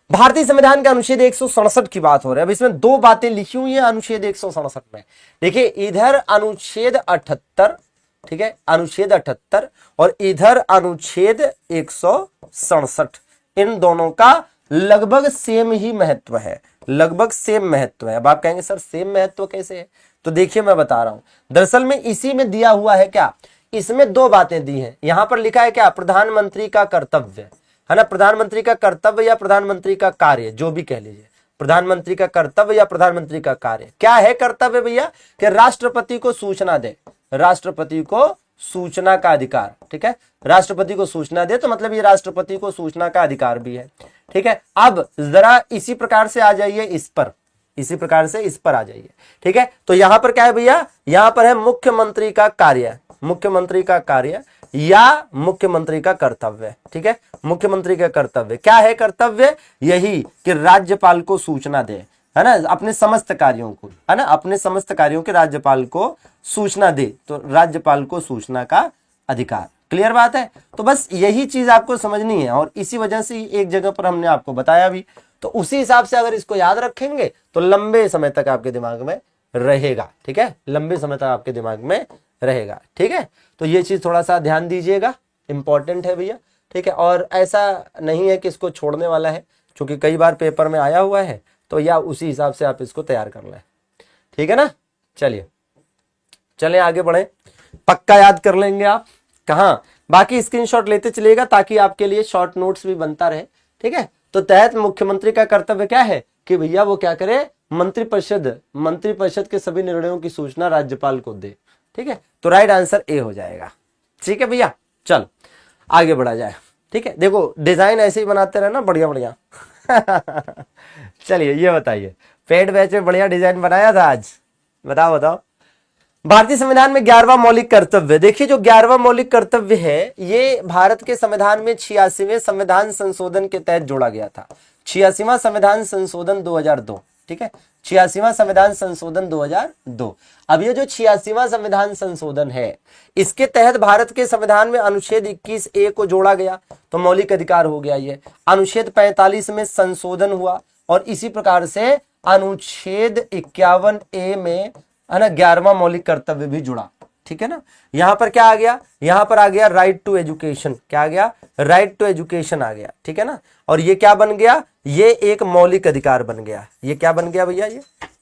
भारतीय संविधान के अनुच्छेद 167 की बात हो रही है। अब इसमें दो बातें लिखी हुई है अनुच्छेद 167 में, देखिए इधर अनुच्छेद 78, ठीक है, अनुच्छेद 78 और इधर अनुच्छेद 167, इन दोनों का लगभग सेम ही महत्व है, लगभग सेम महत्व है। अब आप कहेंगे सर सेम महत्व कैसे है, तो देखिए मैं बता रहा हूं, दरअसल में इसी में दिया हुआ है क्या, इसमें दो बातें दी हैं, यहां पर लिखा है क्या, प्रधानमंत्री का कर्तव्य है ना, प्रधानमंत्री का कर्तव्य या प्रधानमंत्री का कार्य, जो भी कह लीजिए, प्रधानमंत्री का कर्तव्य या प्रधानमंत्री का कार्य। क्या है कर्तव्य भैया, कि राष्ट्रपति को सूचना दे, राष्ट्रपति को सूचना का अधिकार, ठीक है, राष्ट्रपति को सूचना दे, तो मतलब ये राष्ट्रपति को सूचना का अधिकार भी है, ठीक है। अब जरा इसी प्रकार से आ जाइए इस पर, इसी प्रकार से इस पर आ जाइए, ठीक है। तो यहां पर क्या है भैया, यहां पर है मुख्यमंत्री का कार्य, मुख्यमंत्री का कार्य या मुख्यमंत्री का कर्तव्य, ठीक है, मुख्यमंत्री का कर्तव्य क्या है, कर्तव्य यही कि राज्यपाल को सूचना दे, है ना, अपने समस्त कार्यों को, है ना, अपने समस्त कार्यों के राज्यपाल को सूचना दे, तो राज्यपाल को सूचना का अधिकार। क्लियर बात है, तो बस यही चीज आपको समझनी है और इसी वजह से एक जगह पर हमने आपको बताया भी, तो उसी हिसाब से अगर इसको याद रखेंगे तो लंबे समय तक आपके दिमाग में रहेगा, ठीक है, लंबे समय तक आपके दिमाग में रहेगा, ठीक है। तो ये चीज थोड़ा सा ध्यान दीजिएगा, इंपॉर्टेंट है भैया, ठीक है, और ऐसा नहीं है कि इसको छोड़ने वाला है, क्योंकि कई बार पेपर में आया हुआ है, तो या उसी हिसाब से आप इसको तैयार कर लें, ठीक है ना। चलिए चलें आगे बढ़े, पक्का याद कर लेंगे आप, कहाँ बाकी स्क्रीनशॉट लेते चलिएगा ताकि आपके लिए शॉर्ट नोट्स भी बनता रहे, ठीक है। तो तहत मुख्यमंत्री का कर्तव्य क्या है कि भैया वो क्या करे, मंत्रिपरिषद के सभी निर्णयों की सूचना राज्यपाल को दे, ठीक है, तो राइट आंसर ए हो जाएगा, ठीक है भैया। चल आगे बढ़ा जाए, ठीक है, देखो डिजाइन ऐसे ही बनाते रहना बढ़िया बढ़िया चलिए ये बताइए, पेड बैच में बढ़िया डिजाइन बनाया था आज, बताओ बताओ। भारतीय संविधान में 11वां मौलिक कर्तव्य, देखिए जो 11वां मौलिक कर्तव्य है ये भारत के संविधान में 86वें संविधान संशोधन के तहत जोड़ा गया था, 86वां संविधान संशोधन 2002, ठीक है, 86वां संविधान संशोधन 2002। अब ये जो 86वां संविधान संशोधन है इसके तहत भारत के संविधान में अनुच्छेद 21A को जोड़ा गया, तो मौलिक अधिकार हो गया ये, अनुच्छेद 45 में संशोधन हुआ और इसी प्रकार से अनुच्छेद 51A में, है ना, 11वां मौलिक कर्तव्य भी जुड़ा, ठीक है ना। यहां पर क्या आ गया, यहां पर आ गया राइट टू एजुकेशन, क्या आ गया, राइट टू एजुकेशन आ गया, ठीक है ना, और ये क्या बन गया, ये एक मौलिक अधिकार बन गया, ये क्या बन गया भैया,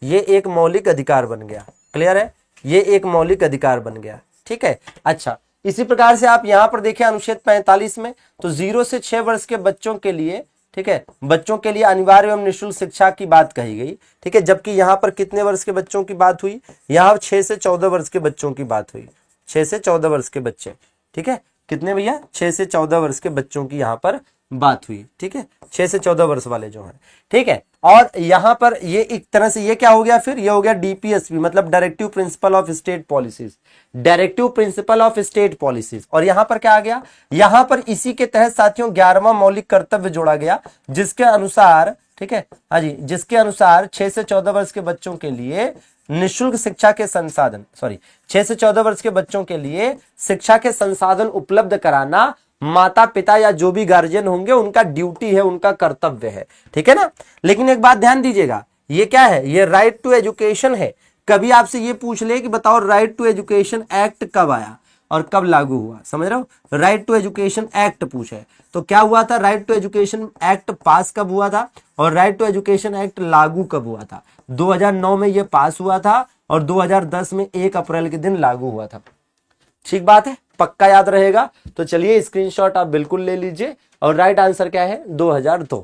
ये एक मौलिक अधिकार बन गया, क्लियर है, ये एक मौलिक अधिकार बन गया, ठीक है। अच्छा इसी प्रकार से आप यहां पर देखें अनुच्छेद 45 में, तो 0 से 6 वर्ष के बच्चों के लिए, ठीक है, बच्चों के लिए अनिवार्य एवं निःशुल्क शिक्षा की बात कही गई, ठीक है, जबकि यहां पर कितने वर्ष के बच्चों की बात हुई, यहां 6 से 14 वर्ष के बच्चों की बात हुई, 6 से 14 वर्ष के बच्चे, ठीक है, कितने भैया, 6 से 14 वर्ष के बच्चों की यहां पर बात हुई, ठीक है, 6 से 14 वर्ष वाले जो हैं, ठीक है। और यहां पर ये एक तरह से ये क्या हो गया, फिर ये हो गया डीपीएसपी, मतलब directive principle of state policies, directive principle of state policies. और यहां पर क्या आ गया, यहां पर इसी के तहत साथियों 11वां मौलिक कर्तव्य जोड़ा गया, जिसके अनुसार, ठीक है, हाँ जी, जिसके अनुसार 6 से 14 वर्ष के बच्चों के लिए निःशुल्क शिक्षा के संसाधन, 6 से 14 वर्ष के बच्चों के लिए शिक्षा के संसाधन उपलब्ध कराना माता पिता या जो भी गार्जियन होंगे उनका ड्यूटी है, उनका कर्तव्य है, ठीक है ना। लेकिन एक बात ध्यान दीजिएगा, ये क्या है, ये राइट टू एजुकेशन है। कभी आपसे ये पूछ ले कि बताओ राइट टू एजुकेशन एक्ट कब आया और कब लागू हुआ, समझ रहे हो, राइट टू एजुकेशन एक्ट पूछे तो क्या हुआ था, right to education act pass कब हुआ था और राइट टू एजुकेशन एक्ट लागू कब हुआ था। 2009 में ये पास हुआ था और 2010 में 1 अप्रैल के दिन लागू हुआ था। ठीक बात है, पक्का याद रहेगा। तो चलिए स्क्रीनशॉट आप बिल्कुल ले लीजिए और राइट आंसर क्या है, 2002,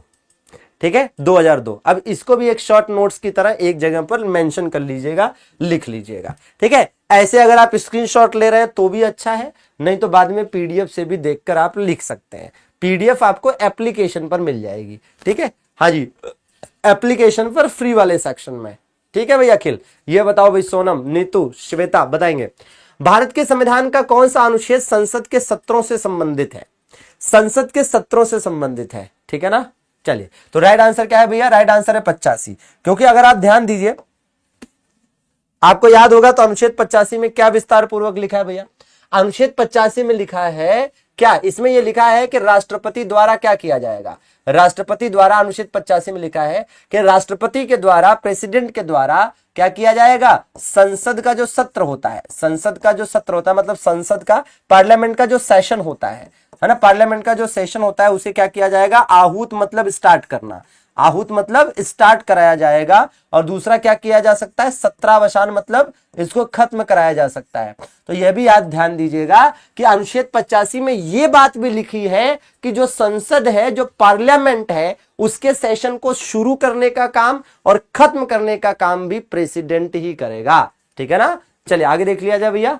ठीक है, 2002। अब इसको भी एक शॉर्ट नोट्स की तरह एक जगह पर मेंशन कर लीजिएगा, लिख लीजिएगा, ठीक है। ऐसे अगर आप स्क्रीनशॉट ले रहे हैं तो भी अच्छा है, नहीं तो बाद में पीडीएफ से भी देखकर आप लिख सकते हैं। पीडीएफ आपको एप्लीकेशन पर मिल जाएगी, ठीक है, हाँ जी, एप्लीकेशन पर फ्री वाले सेक्शन में, ठीक है भैया। अखिल ये बताओ भाई, सोनम, नीतू, श्वेता बताएंगे भारत के संविधान का कौन सा अनुच्छेद संसद के सत्रों से संबंधित है, संसद के सत्रों से संबंधित है, ठीक है ना। चलिए तो राइट आंसर क्या है भैया, राइट आंसर है 85, क्योंकि अगर आप ध्यान दीजिए आपको याद होगा तो अनुच्छेद 85 में क्या विस्तार पूर्वक लिखा है भैया, अनुच्छेद 85 में लिखा है क्या, इसमें यह लिखा है कि राष्ट्रपति द्वारा क्या किया जाएगा, राष्ट्रपति द्वारा, अनुच्छेद 85 में लिखा है कि राष्ट्रपति के द्वारा, प्रेसिडेंट के द्वारा क्या किया जाएगा, संसद का जो सत्र होता है, संसद का जो सत्र होता है मतलब संसद का, पार्लियामेंट का जो सेशन होता है ना, पार्लियामेंट का जो सेशन होता है उसे क्या किया जाएगा, आहूत मतलब स्टार्ट करना, आहूत मतलब स्टार्ट कराया जाएगा। और दूसरा क्या किया जा सकता है, सत्रावसान मतलब इसको खत्म कराया जा सकता है। तो यह भी याद ध्यान दीजिएगा कि अनुच्छेद 85 में यह बात भी लिखी है कि जो संसद है, जो पार्लियामेंट है, उसके सेशन को शुरू करने का काम और खत्म करने का काम भी प्रेसिडेंट ही करेगा, ठीक है ना। चलिए आगे देख लिया जाए भैया,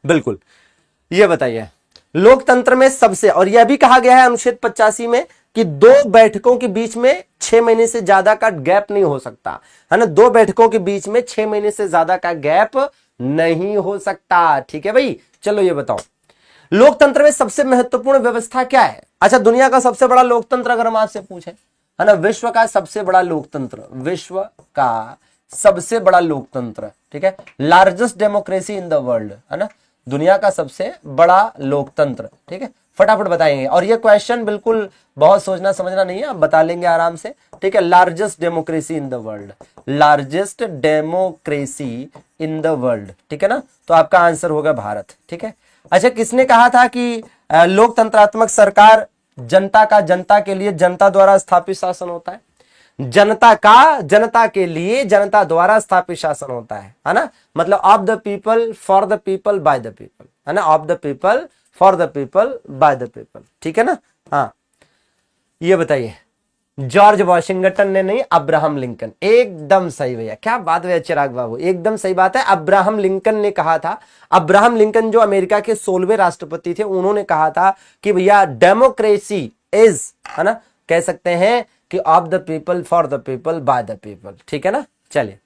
बिल्कुल। ये बताइए लोकतंत्र में सबसे, और यह भी कहा गया है अनुच्छेद 85 में कि 2 बैठकों के बीच में 6 महीने से ज्यादा का गैप नहीं हो सकता, है ना, 2 बैठकों के बीच में 6 महीने से ज्यादा का गैप नहीं हो सकता, ठीक है भाई। चलो ये बताओ लोकतंत्र में सबसे महत्वपूर्ण व्यवस्था क्या है। अच्छा, दुनिया का सबसे बड़ा लोकतंत्र अगर हम आपसे पूछे, है ना, विश्व का सबसे बड़ा लोकतंत्र, विश्व का सबसे बड़ा लोकतंत्र, ठीक है, largest democracy in the world, है ना, दुनिया का सबसे बड़ा लोकतंत्र, ठीक है, फटाफट बताएंगे। और ये क्वेश्चन बिल्कुल बहुत सोचना समझना नहीं है, आप बता लेंगे आराम से, ठीक है। Largest democracy in the world, largest democracy in the world, ठीक है ना, तो आपका आंसर होगा भारत, ठीक है। अच्छा, किसने कहा था कि लोकतंत्रात्मक सरकार जनता का, जनता के लिए, जनता द्वारा स्थापित शासन होता है, जनता का, जनता के लिए, जनता द्वारा स्थापित शासन होता है ना, मतलब of the people, for the people, by the people, है ना, of the people, for the people, by the people, ठीक है ना। हाँ ये बताइए, जॉर्ज वॉशिंगटन ने नहीं, अब्राहम लिंकन, एकदम सही भैया, क्या बात है चिराग बाबू, एकदम सही बात है, अब्राहम लिंकन ने कहा था। अब्राहम लिंकन जो अमेरिका के 16वें राष्ट्रपति थे, उन्होंने कहा था कि भैया डेमोक्रेसी इज, है ना, कह सकते हैं कि of the people, for the people, by the people, ठीक है ना। चलिए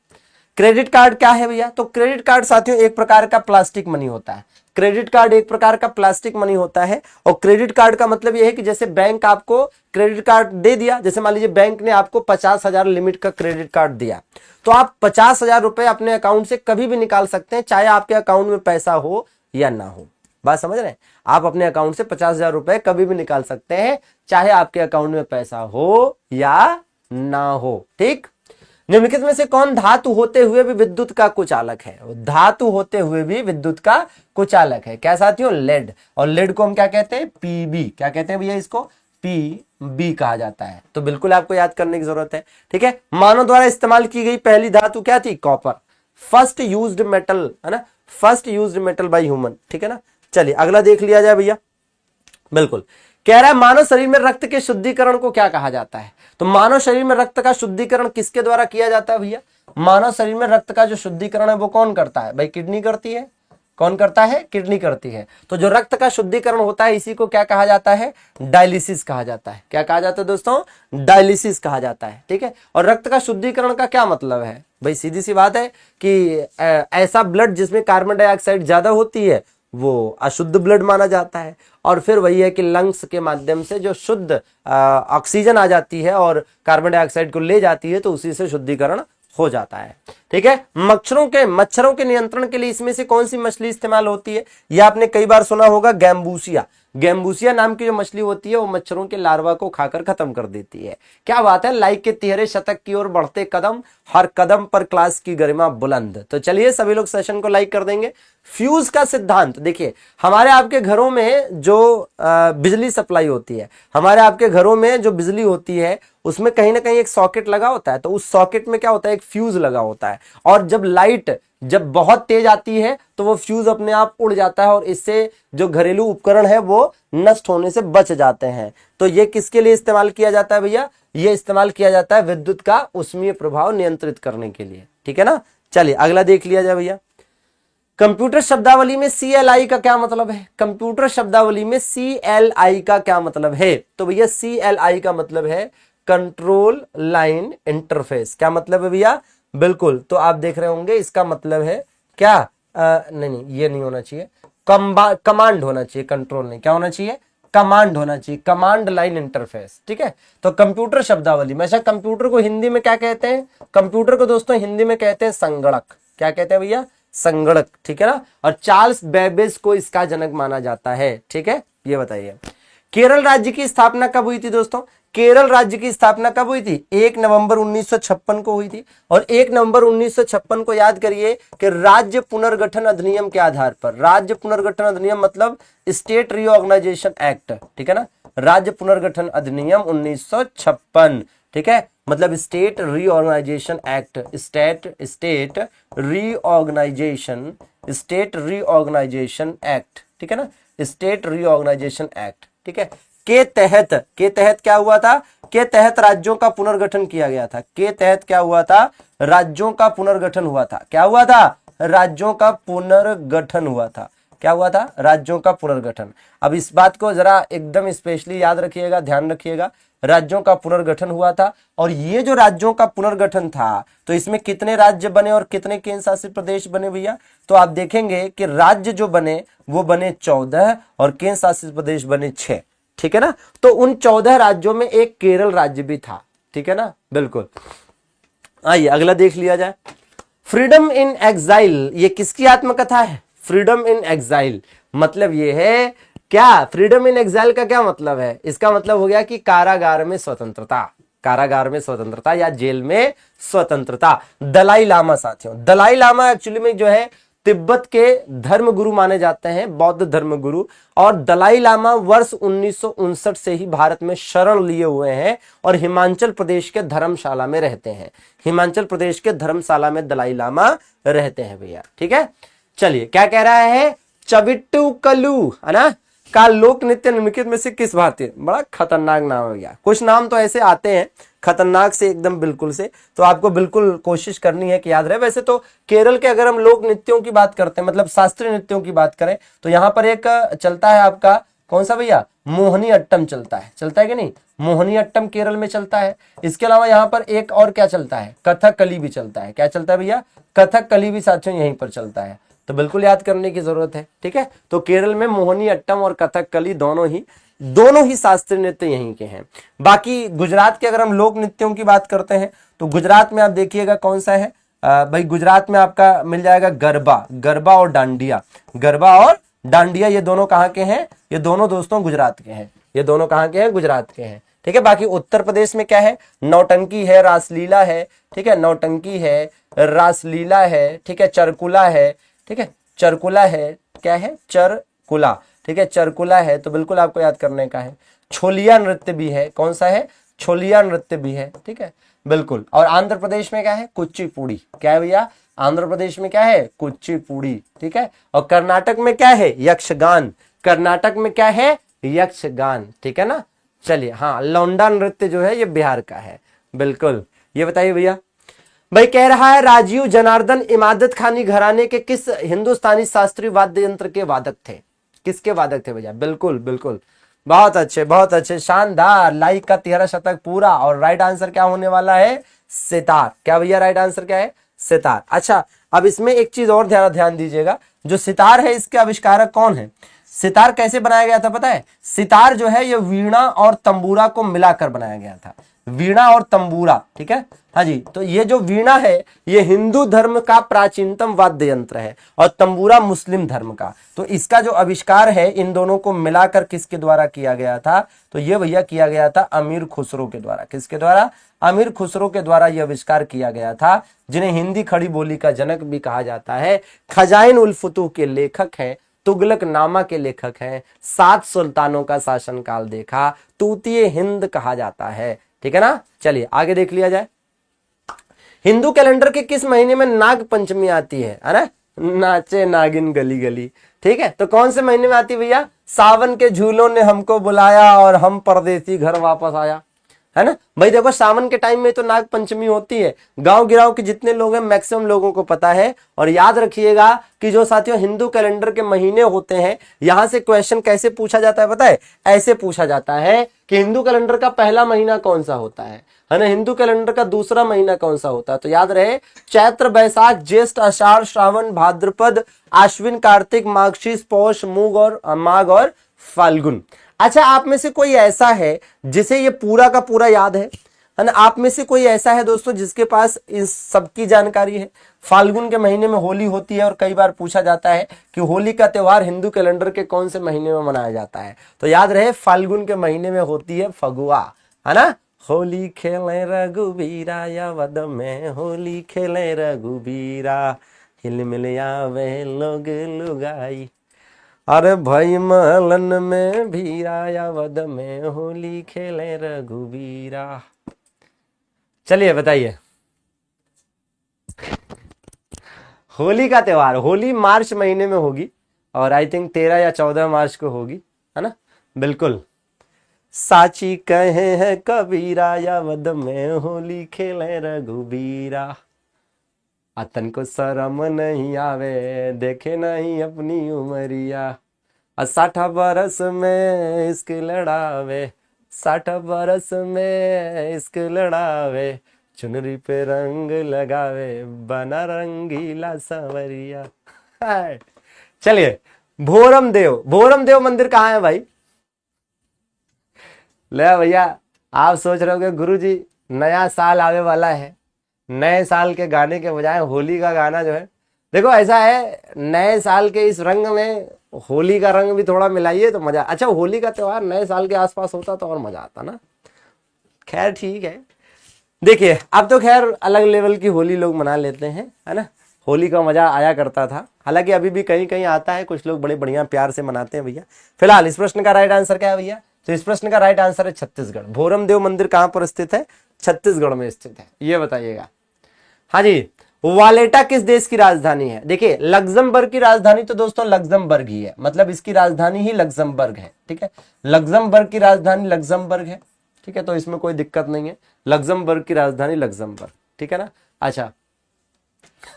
क्रेडिट कार्ड क्या है भैया, तो क्रेडिट कार्ड साथियों एक प्रकार का प्लास्टिक मनी होता है, क्रेडिट कार्ड एक प्रकार का प्लास्टिक मनी होता है। और क्रेडिट कार्ड का मतलब यह है कि जैसे बैंक आपको क्रेडिट कार्ड दे दिया, जैसे मान लीजिए बैंक ने आपको 50,000 लिमिट का क्रेडिट कार्ड दिया, तो आप 50,000 रुपए अपने अकाउंट से कभी भी निकाल सकते हैं, चाहे आपके अकाउंट में पैसा हो या ना हो। बात समझ रहे हैं, आप अपने अकाउंट से 50,000 रुपए कभी भी निकाल सकते हैं, चाहे आपके अकाउंट में पैसा हो या ना हो, ठीक। निम्नलिखित में से कौन धातु होते हुए भी विद्युत का कुचालक है, धातु होते हुए भी विद्युत का कुचालक है, क्या साथियों, लेड। और लेड को हम क्या कहते हैं, पीबी, क्या कहते हैं भैया, इसको पीबी कहा जाता है। तो बिल्कुल आपको याद करने की जरूरत है, ठीक है। मानव द्वारा इस्तेमाल की गई पहली धातु क्या थी, कॉपर, फर्स्ट यूज्ड मेटल, है ना, first used metal by human, ठीक है ना। चलिए अगला देख लिया जाए भैया, बिल्कुल। कह रहा है मानव शरीर में रक्त के शुद्धिकरण को क्या कहा जाता है, तो मानव शरीर में रक्त का शुद्धिकरण किसके द्वारा किया जाता है भैया, मानव शरीर में रक्त का जो शुद्धिकरण है वो कौन करता है भाई, किडनी करती है, कौन करता है? किडनी करती है। तो जो रक्त का शुद्धिकरण होता है इसी को क्या कहा जाता है? डायलिसिस कहा जाता है। क्या कहा जाता है दोस्तों? डायलिसिस कहा जाता है। ठीक है। और रक्त का शुद्धिकरण का क्या मतलब है भाई? सीधी सी बात है कि ऐसा ब्लड जिसमें कार्बन डाइऑक्साइड ज्यादा होती है वो अशुद्ध ब्लड माना जाता है, और फिर वही है कि लंग्स के माध्यम से जो शुद्ध ऑक्सीजन आ जाती है और कार्बन डाइऑक्साइड को ले जाती है, तो उसी से शुद्धिकरण हो जाता है। ठीक है। मच्छरों के नियंत्रण के लिए इसमें से कौन सी मछली इस्तेमाल होती है? यह आपने कई बार सुना होगा, गैम्बूसिया। गैम्बूसिया नाम की जो मछली होती है वो मच्छरों के लार्वा को खाकर खत्म कर देती है। क्या बात है, लाइक के तिहरे शतक की ओर बढ़ते कदम, हर कदम पर क्लास की गरिमा बुलंद। तो चलिए सभी लोग सेशन को लाइक कर देंगे। फ्यूज का सिद्धांत देखिए, हमारे आपके घरों में जो बिजली सप्लाई होती है, हमारे आपके घरों में जो बिजली होती है उसमें कहीं ना कहीं एक सॉकेट लगा होता है, तो उस सॉकेट में क्या होता है? एक फ्यूज लगा होता है, और जब लाइट जब बहुत तेज आती है तो वो फ्यूज अपने आप उड़ जाता है, और इससे जो घरेलू उपकरण है वो नष्ट होने से बच जाते हैं। तो ये किसके लिए इस्तेमाल किया जाता है भैया? ये इस्तेमाल किया जाता है विद्युत का उष्मीय प्रभाव नियंत्रित करने के लिए। ठीक है ना। चलिए अगला देख लिया जाए भैया। कंप्यूटर शब्दावली में CLI का क्या मतलब है? कंप्यूटर शब्दावली में CLI का क्या मतलब है? तो भैया CLI का मतलब है कंट्रोल लाइन इंटरफेस। क्या मतलब है भैया? बिल्कुल। तो आप देख रहे होंगे इसका मतलब है क्या? नहीं, ये नहीं होना चाहिए, कमांड होना चाहिए, कंट्रोल नहीं। क्या होना चाहिए? कमांड होना चाहिए, कमांड लाइन इंटरफेस। ठीक है। तो कंप्यूटर शब्दावली में, अच्छा कंप्यूटर को हिंदी में क्या कहते हैं? कंप्यूटर को दोस्तों हिंदी में कहते हैं संगणक। क्या कहते हैं भैया? संगणक। ठीक है ना। और चार्ल्स बेबेज को इसका जनक माना जाता है। ठीक है। ये बताइए केरल राज्य की स्थापना कब हुई थी दोस्तों? केरल राज्य की स्थापना कब हुई थी? 1 नवंबर 1956 को हुई थी। और 1 नवंबर 1956 को याद करिए कि राज्य पुनर्गठन अधिनियम के आधार पर, राज्य पुनर्गठन अधिनियम मतलब स्टेट रीऑर्गेनाइजेशन एक्ट। ठीक है ना। राज्य पुनर्गठन अधिनियम 1956। ठीक है। मतलब state reorganisation act, state reorganisation act. ठीक है ना। State reorganisation act. ठीक है। के तहत क्या हुआ था? के तहत राज्यों का पुनर्गठन किया गया था। के तहत क्या हुआ था? राज्यों का पुनर्गठन हुआ था। क्या हुआ था? राज्यों का पुनर्गठन हुआ था। क्या हुआ था? राज्यों का पुनर्गठन। अब इस बात को जरा एकदम स्पेशली याद रखिएगा, ध्यान रखिएगा। राज्यों का पुनर्गठन हुआ था, और ये जो राज्यों का पुनर्गठन था तो इसमें कितने राज्य बने और कितने केंद्र शासित प्रदेश बने भैया? तो आप देखेंगे कि राज्य जो बने वो बने 14 और केंद्र शासित प्रदेश बने 6। ठीक है ना। तो उन 14 राज्यों में एक केरल राज्य भी था। ठीक है ना। बिल्कुल। आइए अगला देख लिया जाए। फ्रीडम इन एग्जाइल, ये किसकी आत्मकथा है? फ्रीडम इन एग्जाइल मतलब ये है क्या? फ्रीडम इन एग्जाइल का क्या मतलब है? इसका मतलब हो गया कि कारागार में स्वतंत्रता, कारागार में स्वतंत्रता या जेल में स्वतंत्रता। दलाई लामा साथियों, दलाई लामा एक्चुअली में जो है तिब्बत के धर्म गुरु माने जाते हैं, बौद्ध धर्म गुरु। और दलाई लामा वर्ष 1959 से ही भारत में शरण लिए हुए हैं और हिमाचल प्रदेश के धर्मशाला में रहते हैं। हिमाचल प्रदेश के धर्मशाला में दलाई लामा रहते हैं भैया। ठीक है। चलिए क्या कह रहा है? चविट्टू कलू है ना का लोक नृत्य निम्नलिखित में से किस भारतीय? बड़ा खतरनाक नाम हो गया। कुछ नाम तो ऐसे आते हैं खतरनाक से एकदम बिल्कुल से, तो आपको बिल्कुल कोशिश करनी है कि याद रहे। वैसे तो केरल के अगर हम लोक नृत्यों की बात करते हैं, मतलब शास्त्रीय नृत्यों की बात करें, तो यहाँ पर एक चलता है आपका कौन सा भैया? मोहिनी अट्टम चलता है कि नहीं? मोहिनी अट्टम केरल में चलता है। इसके अलावा यहाँ पर एक और क्या चलता है? कथकली भी चलता है। क्या चलता है भैया? कथकली भी साथियों यहीं पर चलता है। तो बिल्कुल याद करने की जरूरत है। ठीक है। तो केरल में मोहिनी अट्टम और कथकली दोनों ही शास्त्रीय नृत्य यहीं के हैं। बाकी गुजरात के अगर हम लोक नृत्यों की बात करते हैं तो गुजरात में आप देखिएगा कौन सा है भाई? गुजरात में आपका मिल जाएगा गरबा और डांडिया। गरबा और डांडिया ये दोनों कहाँ के हैं? ये दोनों दोस्तों गुजरात के हैं। ये दोनों कहाँ के हैं? गुजरात के हैं। ठीक है। बाकी उत्तर प्रदेश में क्या है? नौटंकी है, रासलीला है। ठीक है। नौटंकी है, रासलीला है। ठीक है। चरकुला है। ठीक है। चरकुला है। क्या है? चरकुला। ठीक है। चरकुला है, तो बिल्कुल आपको याद करने का है। छोलिया नृत्य भी है। कौन सा है? छोलिया नृत्य भी है। ठीक है। बिल्कुल। और आंध्र प्रदेश में क्या है? कुचिपुड़ी। क्या है भैया? आंध्र प्रदेश में क्या है? कुचिपुड़ी। ठीक है। और कर्नाटक में क्या है? यक्षगान। कर्नाटक में क्या है? यक्षगान। ठीक है ना। चलिए हाँ, लौंडा नृत्य जो है ये बिहार का है। बिल्कुल। ये बताइए भैया, भाई कह रहा है राजीव जनार्दन इमादत खानी घराने के किस हिंदुस्तानी शास्त्रीय वाद्य यंत्र के वादक थे? किसके वादक थे भैया? बिल्कुल बिल्कुल, बहुत अच्छे, शानदार। लाइक का 13 शतक पूरा। और राइट आंसर क्या होने वाला है? सितार। क्या भैया राइट आंसर क्या है? सितार। अच्छा, अब इसमें एक चीज और ध्यान दीजिएगा, जो सितार है इसके आविष्कारक कौन है? सितार कैसे बनाया गया था पता है? सितार जो है ये वीणा और तंबूरा को मिलाकर बनाया गया था, वीणा और तंबूरा, ठीक है। हाँ जी, तो ये जो वीणा है ये हिंदू धर्म का प्राचीनतम वाद्य यंत्र है और तंबूरा मुस्लिम धर्म का। तो इसका जो आविष्कार है इन दोनों को मिलाकर किसके द्वारा किया गया था? तो ये भैया किया गया था अमीर खुसरो के द्वारा। किसके द्वारा? अमीर खुसरो के द्वारा यह आविष्कार किया गया था, जिन्हें हिंदी खड़ी बोली का जनक भी कहा जाता है। खजाइन उल फुतूह के लेखक हैं, तुगलक नामा के लेखक हैं, 7 सुल्तानों का शासनकाल देखा, तूतीय हिंद कहा जाता है, ठीक है ना। चलिए आगे देख लिया जाए। हिंदू कैलेंडर के किस महीने में नाग पंचमी आती है? अरे नाचे नागिन गली गली, ठीक है। तो कौन से महीने में आती भैया? सावन के झूलों ने हमको बुलाया और हम परदेसी घर वापस आया, है ना भाई। देखो सावन के टाइम में तो नाग पंचमी होती है, गांव गिराव के जितने लोग हैं मैक्सिमम लोगों को पता है। और याद रखिएगा कि जो साथियों हिंदू कैलेंडर के महीने होते हैं, यहां से क्वेश्चन कैसे पूछा जाता है पता है? ऐसे पूछा जाता है कि हिंदू कैलेंडर का पहला महीना कौन सा होता है ना, हिंदू कैलेंडर का दूसरा महीना कौन सा होता है? तो याद रहे चैत्र, बैसाख, ज्येष्ठ, आषाढ़, श्रावण, भाद्रपद, आश्विन, कार्तिक, माघशीष, पौष, माघ और फाल्गुन। अच्छा, आप में से कोई ऐसा है जिसे ये पूरा का पूरा याद है ना? आप में से कोई ऐसा है दोस्तों जिसके पास इस सबकी जानकारी है? फाल्गुन के महीने में होली होती है और कई बार पूछा जाता है कि होली का त्योहार हिंदू कैलेंडर के कौन से महीने में मनाया जाता है? तो याद रहे फाल्गुन के महीने में होती है फगुआ, है ना। होली खेले रघुबीरा यावद में, होली खेले रघुबीरा, हिल मिल आवे लोग लुगाई, अरे भाई महलन में भीरा यावद में, होली खेले रघुबीरा। चलिए बताइए, होली का त्योहार, होली मार्च महीने में होगी और आई थिंक 13 या 14 मार्च को होगी, है ना। बिल्कुल, साची कहे हैं कबीरा यावद में, होली खेले रघुबीरा, अतन को शरम नहीं आवे, देखे नहीं अपनी उमरिया, 60 बरस में इश्क लड़ावे, 60 बरस में इश्क लड़ावे, चुनरी पे रंग लगावे, बना रंगीला संवरिया। चलिए, भोरम देव मंदिर कहाँ है भाई? ले भैया, आप सोच रहे हो कि गुरुजी नया साल आने वाला है, नए साल के गाने के बजाय होली का गाना जो है, देखो ऐसा है नए साल के इस रंग में होली का रंग भी थोड़ा मिलाइए तो मजा। अच्छा, होली का त्योहार नए साल के आसपास होता तो और मजा आता ना। खैर ठीक है, देखिए अब तो खैर अलग लेवल की होली लोग मना लेते हैं, है ना। होली का मजा आया करता था, हालांकि अभी भी कहीं कहीं आता है, कुछ लोग बड़े बढ़िया प्यार से मनाते हैं भैया। फिलहाल इस प्रश्न का राइट आंसर क्या है भैया? तो इस प्रश्न का राइट आंसर है छत्तीसगढ़। भोरम देव मंदिर कहां पर स्थित है? छत्तीसगढ़ में स्थित है, ये बताइएगा। हाँ जी, वालेटा किस देश की राजधानी है? देखिए लग्जमबर्ग की राजधानी तो दोस्तों लग्जमबर्ग ही है, मतलब इसकी राजधानी ही लग्जमबर्ग है, ठीक है। लग्जमबर्ग की राजधानी लग्जमबर्ग है, ठीक है, तो इसमें कोई दिक्कत नहीं है। लग्जमबर्ग की राजधानी लग्जमबर्ग, ठीक है ना। अच्छा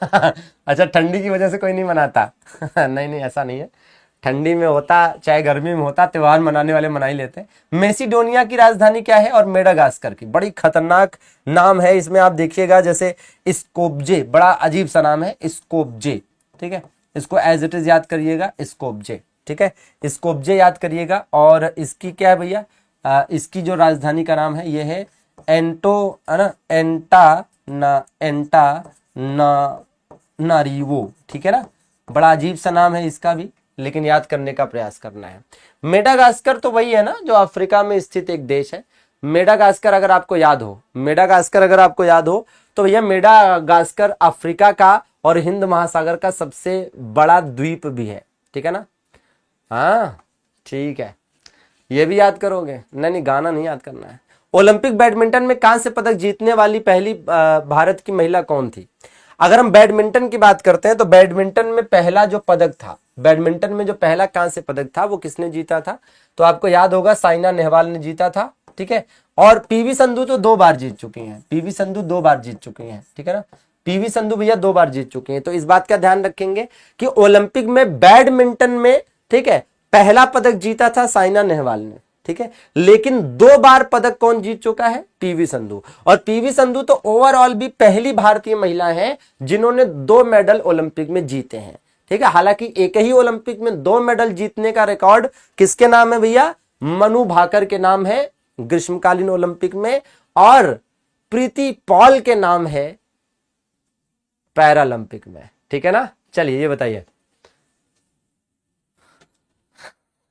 अच्छा, ठंडी की वजह से कोई नहीं मनाता? नहीं ऐसा नहीं है, ठंडी में होता चाहे गर्मी में होता, त्योहार मनाने वाले मना ही लेते हैं। मेसिडोनिया की राजधानी क्या है? और मेडागास्कर की। बड़ी खतरनाक नाम है इसमें, आप देखिएगा जैसे स्कोपजे, बड़ा अजीब सा नाम है स्कोपजे, ठीक है। इसको एज इट इज याद करिएगा, स्कोपजे, ठीक है, स्कोपजे याद करिएगा। और इसकी क्या है भैया? इसकी जो राजधानी का नाम है ये है एंटानारिवो, ठीक है ना। बड़ा अजीब सा नाम है इसका भी, लेकिन याद करने का प्रयास करना है। मेडागास्कर तो वही है ना जो अफ्रीका में स्थित एक देश है। मेडागास्कर अगर आपको याद हो, मेडागास्कर अगर आपको याद हो तो भैया मेडागास्कर अफ्रीका का और हिंद महासागर का सबसे बड़ा द्वीप भी है, ठीक है ना। हाँ ठीक है, ये भी याद करोगे? नहीं, गाना नहीं याद करना है। ओलंपिक बैडमिंटन में कांस्य पदक जीतने वाली पहली भारत की महिला कौन थी? अगर हम बैडमिंटन की बात करते हैं तो बैडमिंटन में पहला जो पदक था, बैडमिंटन में जो पहला कांस्य पदक था वो किसने जीता था? तो आपको याद होगा साइना नेहवाल ने जीता था, ठीक है। और पीवी संधू तो 2 बार जीत चुकी हैं, पीवी संधू 2 बार जीत चुकी हैं, ठीक है ना, पीवी संधू भैया 2 बार जीत चुकी हैं। तो इस बात का ध्यान रखेंगे कि ओलंपिक में बैडमिंटन में, ठीक है, पहला पदक जीता था साइना नेहवाल ने, ठीक है, लेकिन 2 बार पदक कौन जीत चुका है? पीवी संधू। और पीवी संधू तो ओवरऑल भी पहली भारतीय महिला है जिन्होंने 2 मेडल ओलंपिक में जीते हैं, ठीक है। हालांकि एक ही ओलंपिक में 2 मेडल जीतने का रिकॉर्ड किसके नाम है भैया? मनु भाकर के नाम है ग्रीष्मकालीन ओलंपिक में, और प्रीति पॉल के नाम है पैरालंपिक में, ठीक है ना। चलिए ये बताइए।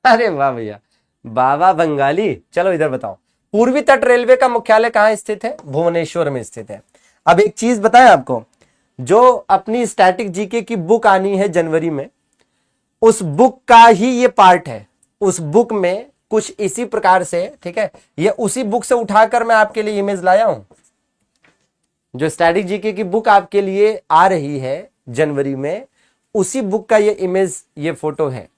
अरे वाह भैया, बाबा बंगाली। चलो इधर बताओ, पूर्वी तट रेलवे का मुख्यालय कहां स्थित है? भुवनेश्वर में स्थित है। अब एक चीज बताएं आपको, जो अपनी स्टैटिक जीके की बुक आनी है जनवरी में, उस बुक का ही ये पार्ट है। उस बुक में कुछ इसी प्रकार से, ठीक है, ये उसी बुक से उठाकर मैं आपके लिए इमेज लाया हूं। जो स्टैटिक जीके की बुक आपके लिए आ रही है जनवरी में, उसी बुक का ये इमेज, ये फोटो है,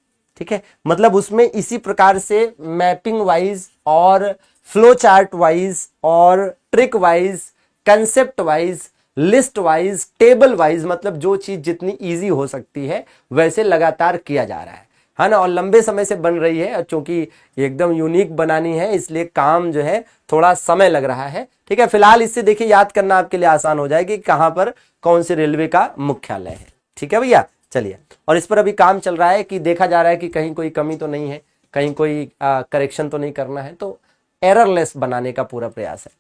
ठीक है। मतलब उसमें इसी प्रकार से मैपिंग वाइज और फ्लो चार्ट वाइज और trick wise, concept wise, list wise, table wise, मतलब जो चीज जितनी इजी हो सकती है वैसे लगातार किया जा रहा है ना। और लंबे समय से बन रही है, और चूंकि एकदम यूनिक बनानी है इसलिए काम जो है थोड़ा समय लग रहा है, ठीक है। फिलहाल इससे देखिए याद करना आपके लिए आसान हो जाएगी कहां पर कौन से रेलवे का मुख्यालय है, ठीक है भैया। चलिए, और इस पर अभी काम चल रहा है कि देखा जा रहा है कि कहीं कोई कमी तो नहीं है, कहीं कोई करेक्शन तो नहीं करना है, तो एररलेस बनाने का पूरा प्रयास है।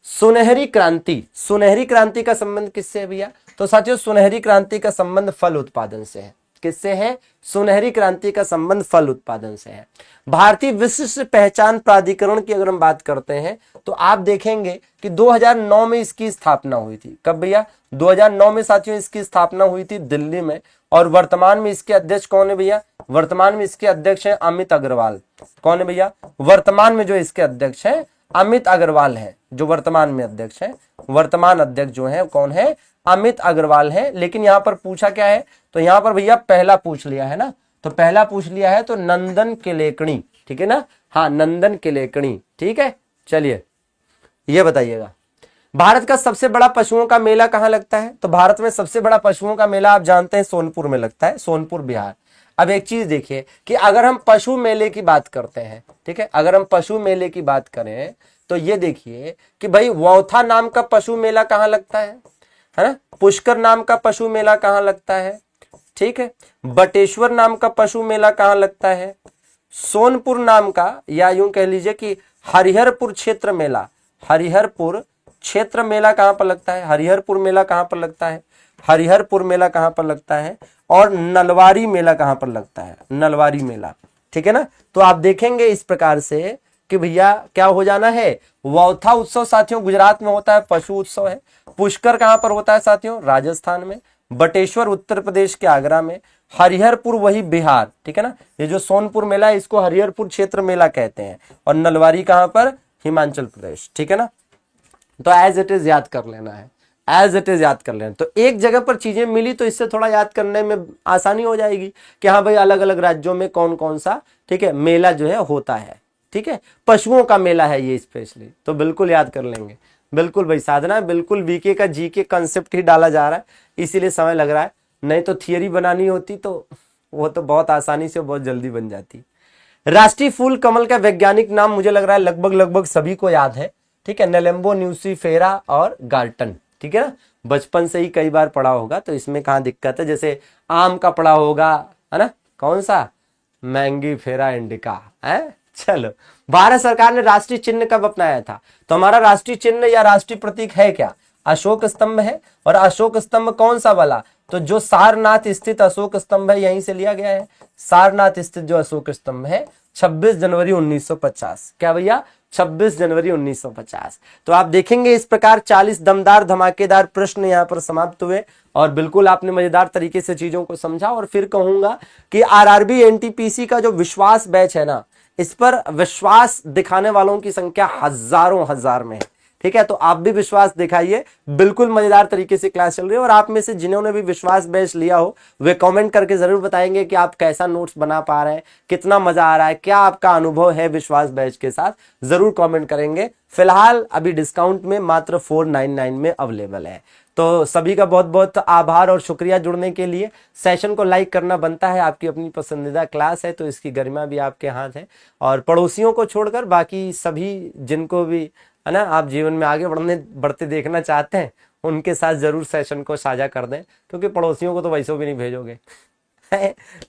सुनहरी क्रांति, सुनहरी क्रांति का संबंध किससे है भैया? तो साथियों, सुनहरी क्रांति का संबंध फल उत्पादन से है। किससे है? सुनहरी क्रांति का संबंध फल उत्पादन से है। भारतीय विशिष्ट पहचान प्राधिकरण की अगर हम बात करते हैं तो आप देखेंगे कि 2009 में इसकी स्थापना हुई थी। कब भैया? 2009 में साथियों इसकी स्थापना हुई थी दिल्ली में। और वर्तमान में इसके अध्यक्ष कौन है भैया? वर्तमान में इसके अध्यक्ष हैं अमित अग्रवाल। कौन है भैया? वर्तमान में जो इसके अध्यक्ष हैं अमित अग्रवाल है, जो वर्तमान में अध्यक्ष है। वर्तमान अध्यक्ष जो है कौन है? अमित अग्रवाल है। लेकिन यहां पर पूछा क्या है? तो यहां पर भैया पहला पूछ लिया है ना, तो पहला पूछ लिया है तो नंदन केलेकणी, ठीक है ना। हाँ, नंदन केलेकणी, ठीक है। चलिए ये बताइएगा, भारत का सबसे बड़ा पशुओं का मेला कहां लगता है? तो भारत में सबसे बड़ा पशुओं का मेला आप जानते हैं सोनपुर में लगता है, सोनपुर बिहार। अब एक चीज देखिए कि अगर हम पशु मेले की बात करते हैं, ठीक है, अगर हम पशु मेले की बात करें तो ये देखिए कि भाई वौथा नाम का पशु मेला कहां लगता है ना। पुष्कर नाम का पशु मेला कहां लगता है, ठीक है। बटेश्वर नाम का पशु मेला कहां लगता है? सोनपुर नाम का, या यूं कह लीजिए कि हरिहरपुर क्षेत्र मेला, हरिहरपुर क्षेत्र मेला कहां पर लगता है? हरिहरपुर मेला कहां पर लगता है? हरिहरपुर मेला कहां पर लगता है? और नलवारी मेला कहां पर लगता है? नलवारी मेला, ठीक है ना। तो आप देखेंगे इस प्रकार से कि भैया क्या हो जाना है, वौथा उत्सव साथियों गुजरात में होता है, पशु उत्सव है। पुष्कर कहां पर होता है साथियों? राजस्थान में। बटेश्वर उत्तर प्रदेश के आगरा में। हरिहरपुर वही बिहार, ठीक है ना। ये जो सोनपुर मेला है इसको हरिहरपुर क्षेत्र मेला कहते हैं। और नलवारी कहां पर? हिमाचल प्रदेश, ठीक है ना। तो एज इट इज याद कर लेना है, एज इट इज याद कर लेना। तो एक जगह पर चीजें मिली तो इससे थोड़ा याद करने में आसानी हो जाएगी कि हाँ भाई अलग अलग राज्यों में कौन कौन सा, ठीक है, मेला जो है होता है, ठीक है। पशुओं का मेला है ये स्पेशली, तो बिल्कुल याद कर लेंगे। बिल्कुल भाई साधना, बिल्कुल वीके का जीके कंसेप्ट ही डाला जा रहा है, इसीलिए समय लग रहा है। नहीं तो थियरी बनानी होती तो वो तो बहुत आसानी से बहुत जल्दी बन जाती। राष्ट्रीय फूल कमल का वैज्ञानिक नाम मुझे लग रहा है लगभग सभी को याद है, ठीक है। नेलेम्बो न्यूसीफेरा और गार्टन, ठीक है ना। बचपन से ही कई बार पढ़ा होगा तो इसमें कहाँ दिक्कत है। जैसे आम का पढ़ा होगा, है ना, कौन सा? मैंगी फेरा इंडिका है। चलो, भारत सरकार ने राष्ट्रीय चिन्ह कब अपनाया था? तो हमारा राष्ट्रीय चिन्ह या राष्ट्रीय प्रतीक है क्या? अशोक स्तंभ है। और अशोक स्तंभ कौन सा वाला? तो जो सारनाथ स्थित अशोक स्तंभ है यहीं से लिया गया है। सारनाथ स्थित जो अशोक स्तंभ है 26 जनवरी 1950। क्या भैया? 26 जनवरी 1950। तो आप देखेंगे इस प्रकार 40 दमदार धमाकेदार प्रश्न यहाँ पर समाप्त हुए और बिल्कुल आपने मजेदार तरीके से चीजों को समझा। और फिर कहूंगा कि आरआरबी एनटीपीसी का जो विश्वास बैच है ना, इस पर विश्वास दिखाने वालों की संख्या हजारों हजार में है, ठीक है, तो आप भी विश्वास दिखाइए। बिल्कुल मजेदार तरीके से क्लास चल रही है और आप में से जिन्होंने भी विश्वास बैच लिया हो वे कमेंट करके जरूर बताएंगे कि आप कैसा नोट्स बना पा रहे हैं, कितना मजा आ रहा है, क्या आपका अनुभव है विश्वास बैच के साथ, जरूर कमेंट करेंगे। फिलहाल अभी डिस्काउंट में मात्र 499 में अवेलेबल है। तो सभी का बहुत बहुत आभार और शुक्रिया जुड़ने के लिए। सेशन को लाइक करना बनता है, आपकी अपनी पसंदीदा क्लास है तो इसकी गरिमा भी आपके हाथ है। और पड़ोसियों को छोड़कर बाकी सभी जिनको भी है ना आप जीवन में आगे बढ़ते देखना चाहते हैं उनके साथ जरूर सेशन को साझा कर दें, क्योंकि पड़ोसियों को तो वैसे भी नहीं भेजोगे।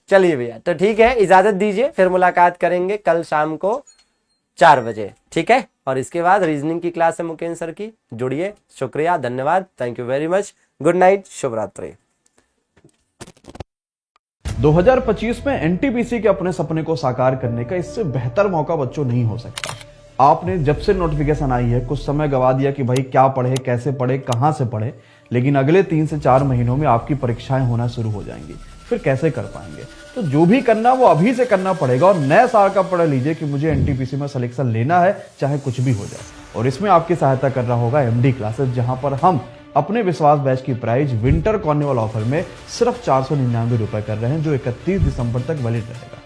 चलिए भैया, तो ठीक है, इजाजत दीजिए, फिर मुलाकात करेंगे कल शाम को 4 बजे, ठीक है। और इसके बाद रीजनिंग की क्लास है मुकेंद्र सर की, जुड़िए। शुक्रिया, धन्यवाद, thank you very much, good night, शुभ रात्रि। 2025 में एनटीपीसी के अपने सपने को साकार करने का इससे बेहतर मौका बच्चों नहीं हो सकता। आपने जब से नोटिफिकेशन आई है कुछ समय गवा दिया कि भाई क्या पढ़े, कैसे पढ़े, कहां से पढ़े, लेकिन अगले 3 से 4 महीनों में आपकी परीक्षाएं होना शुरू हो जाएंगी। फिर कैसे कर पाएंगे? तो जो भी करना वो अभी से करना पड़ेगा और नए साल का पढ़ लीजिए कि मुझे एनटीपीसी में सिलेक्शन लेना है, चाहे कुछ भी हो जाए। और इसमें आपकी सहायता कर रहा होगा एमडी क्लासेस, जहां पर हम अपने विश्वास बैच की प्राइस विंटर कॉर्निवल ऑफर में सिर्फ 499 रुपए कर रहे हैं, जो 31 दिसंबर तक वैलिड रहेगा।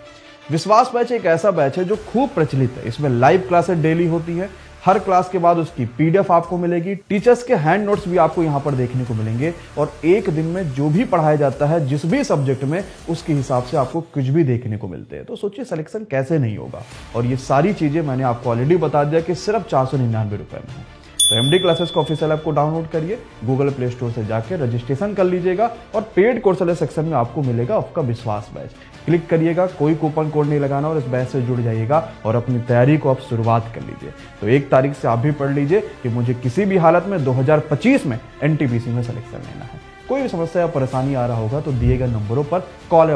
विश्वास बैच एक ऐसा बैच है जो खूब प्रचलित है। इसमें लाइव क्लासेस डेली होती है, हर क्लास के बाद उसकी पीडीएफ आपको मिलेगी, टीचर्स के हैंड नोट्स भी आपको यहाँ पर देखने को मिलेंगे और एक दिन में जो भी पढ़ाया जाता है जिस भी सब्जेक्ट में उसके हिसाब से आपको कुछ भी देखने को मिलते हैं। तो सोचिए सिलेक्शन कैसे नहीं होगा। और ये सारी चीजें मैंने आपको ऑलरेडी बता दिया कि सिर्फ 499 रुपए में है। तो एमडी क्लासेस का ऑफिशियल ऐप को डाउनलोड करिए, गूगल प्ले स्टोर से जाकर रजिस्ट्रेशन कर लीजिएगा और पेड कोर्स वाले सेक्शन में आपको मिलेगा आपका विश्वास बैच। क्लिक करिएगा, कोई कूपन कोड नहीं लगाना और इस बैच से जुड़ जाइएगा और अपनी तैयारी को आप शुरुआत कर लीजिए। तो 1 तारीख से आप भी पढ़ लीजिए कि मुझे किसी भी हालत में 2025 में एनटीपीसी में सिलेक्शन लेना है। कोई भी समस्या या परेशानी आ रहा होगा तो दिए गए नंबरों पर कॉल या